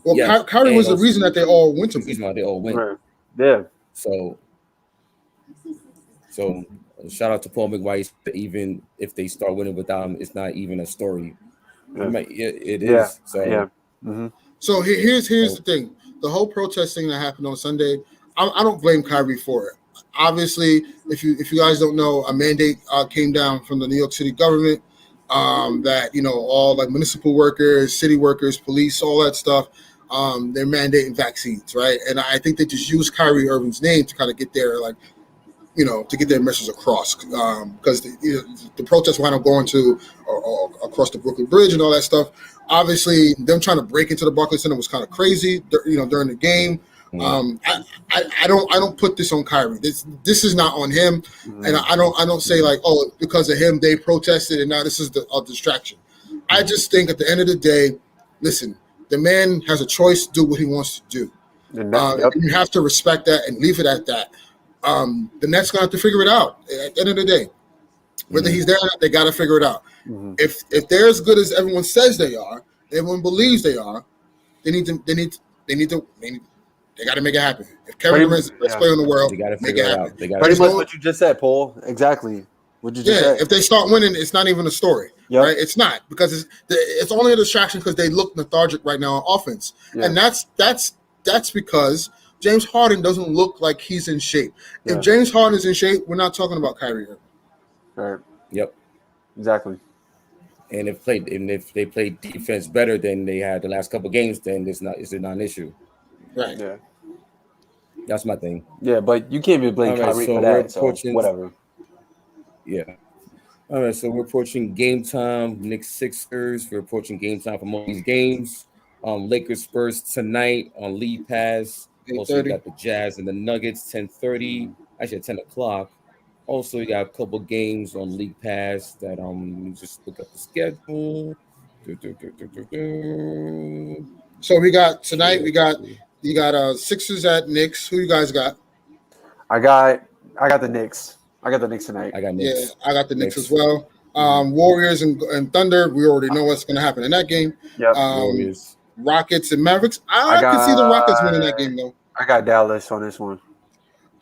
Well, Kyrie was the reason that they all went to. The reason why they all went. Right. Yeah. So shout out to Paul McWhite. Even if they start winning without him, it's not even a story. It is. So. Yeah. So here's the thing: the whole protest thing that happened on Sunday, I don't blame Kyrie for it. Obviously, if you guys don't know, a mandate came down from the New York City government that, you know, all like municipal workers, city workers, police, all that stuff, they're mandating vaccines, right? And I think they just used Kyrie Irving's name to kind of get their to get their message across, because the protests wound up going to across the Brooklyn Bridge and all that stuff. Obviously, them trying to break into the Barclays Center was kind of crazy, during the game. I don't put this on Kyrie. This is not on him, and I don't say like, oh, because of him they protested and now this is a distraction. I just think at the end of the day, listen, the man has a choice to do what he wants to do. You have to respect that and leave it at that. The Nets gonna have to figure it out at the end of the day. Whether he's there or not, they got to figure it out. Mm-hmm. If they're as good as everyone says they are, everyone believes they are, they got to make it happen. If Kevin Durant is the best player in the world, they got to make figure it it happen. out. They got pretty much what you just said, Paul. Exactly what you just said. If they start winning, it's not even a story, right? It's not, because it's only a distraction because they look lethargic right now on offense, and that's because James Harden doesn't look like he's in shape. If James Harden is in shape, we're not talking about Kyrie Irving. Right. Yep. Exactly. And if they played defense better than they had the last couple of games, then it's not an issue. Right. Yeah. That's my thing. Yeah, but you can't be blaming Kyrie for that. So whatever. Yeah. All right. So we're approaching game time. Knicks Sixers. We're approaching game time for most of these games. Lakers Spurs tonight on League Pass. Also, we got the Jazz and the Nuggets 10:30. Actually, at 10 o'clock. Also, we got a couple games on League Pass that just look up the schedule. So we got tonight. You got Sixers at Knicks. Who you guys got? I got the Knicks. I got the Knicks tonight. I got Knicks. Yeah, I got the Knicks as well. Warriors and Thunder. We already know what's going to happen in that game. Yep. Warriors. Rockets and Mavericks. I can see the Rockets winning that game though. I got Dallas on this one.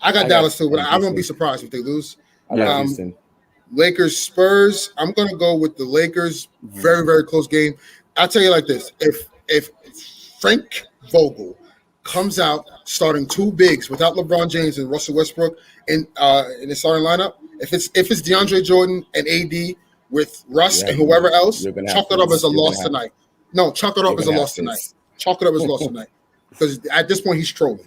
I got Dallas too, but I won't be surprised if they lose. Lakers Spurs. I'm gonna go with the Lakers. Very, very close game. I'll tell you like this: if Frank Vogel comes out starting two bigs without LeBron James and Russell Westbrook in the starting lineup, if it's DeAndre Jordan and AD with Russ and whoever else, chalk it up as a loss tonight. No, chalk it up as a loss tonight. Chalk it up as a loss tonight, because at this point he's trolling.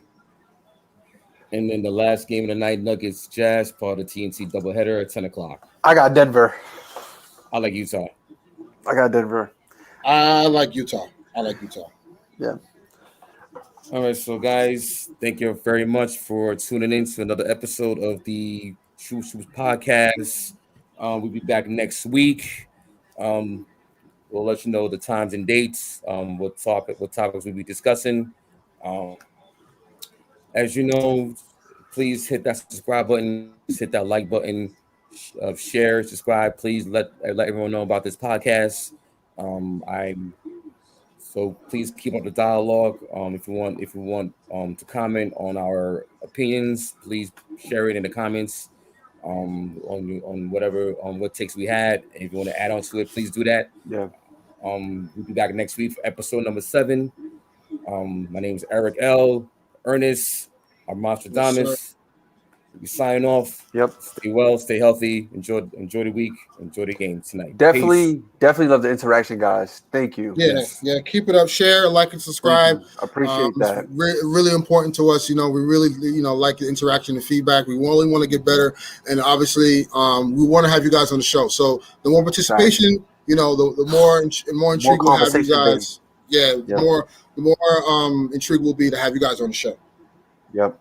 And then the last game of the night, Nuggets Jazz, part of the TNT doubleheader at 10 o'clock. I got Denver. I like Utah. I got Denver. I like Utah. Yeah. All right, so guys, thank you very much for tuning in to another episode of the True Shoes Podcast. We'll be back next week. We'll let you know the times and dates, what topics we'll be discussing. As you know, please hit that subscribe button, hit that like button, share, subscribe. Please let everyone know about this podcast. So please keep up the dialogue. If you want to comment on our opinions, please share it in the comments. On what takes we had. And if you want to add on to it, please do that. Yeah. We'll be back next week for episode number 7. My name is EricL. Ernest Armastradamus. Yes, we sign off. Yep. Stay well, stay healthy. Enjoy the week. Enjoy the game tonight. Definitely love the interaction, guys. Thank you. Yeah. Keep it up. Share, like, and subscribe. Appreciate that. It's really important to us. We really, like the interaction and feedback. We only want to get better, and obviously, we want to have you guys on the show. So the more participation, the more intrigue we'll have you guys. The more intrigue will be to have you guys on the show. Yep.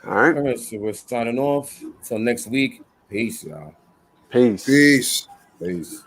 All right. So we're signing off. Until next week. Peace, y'all. Peace. Peace. Peace.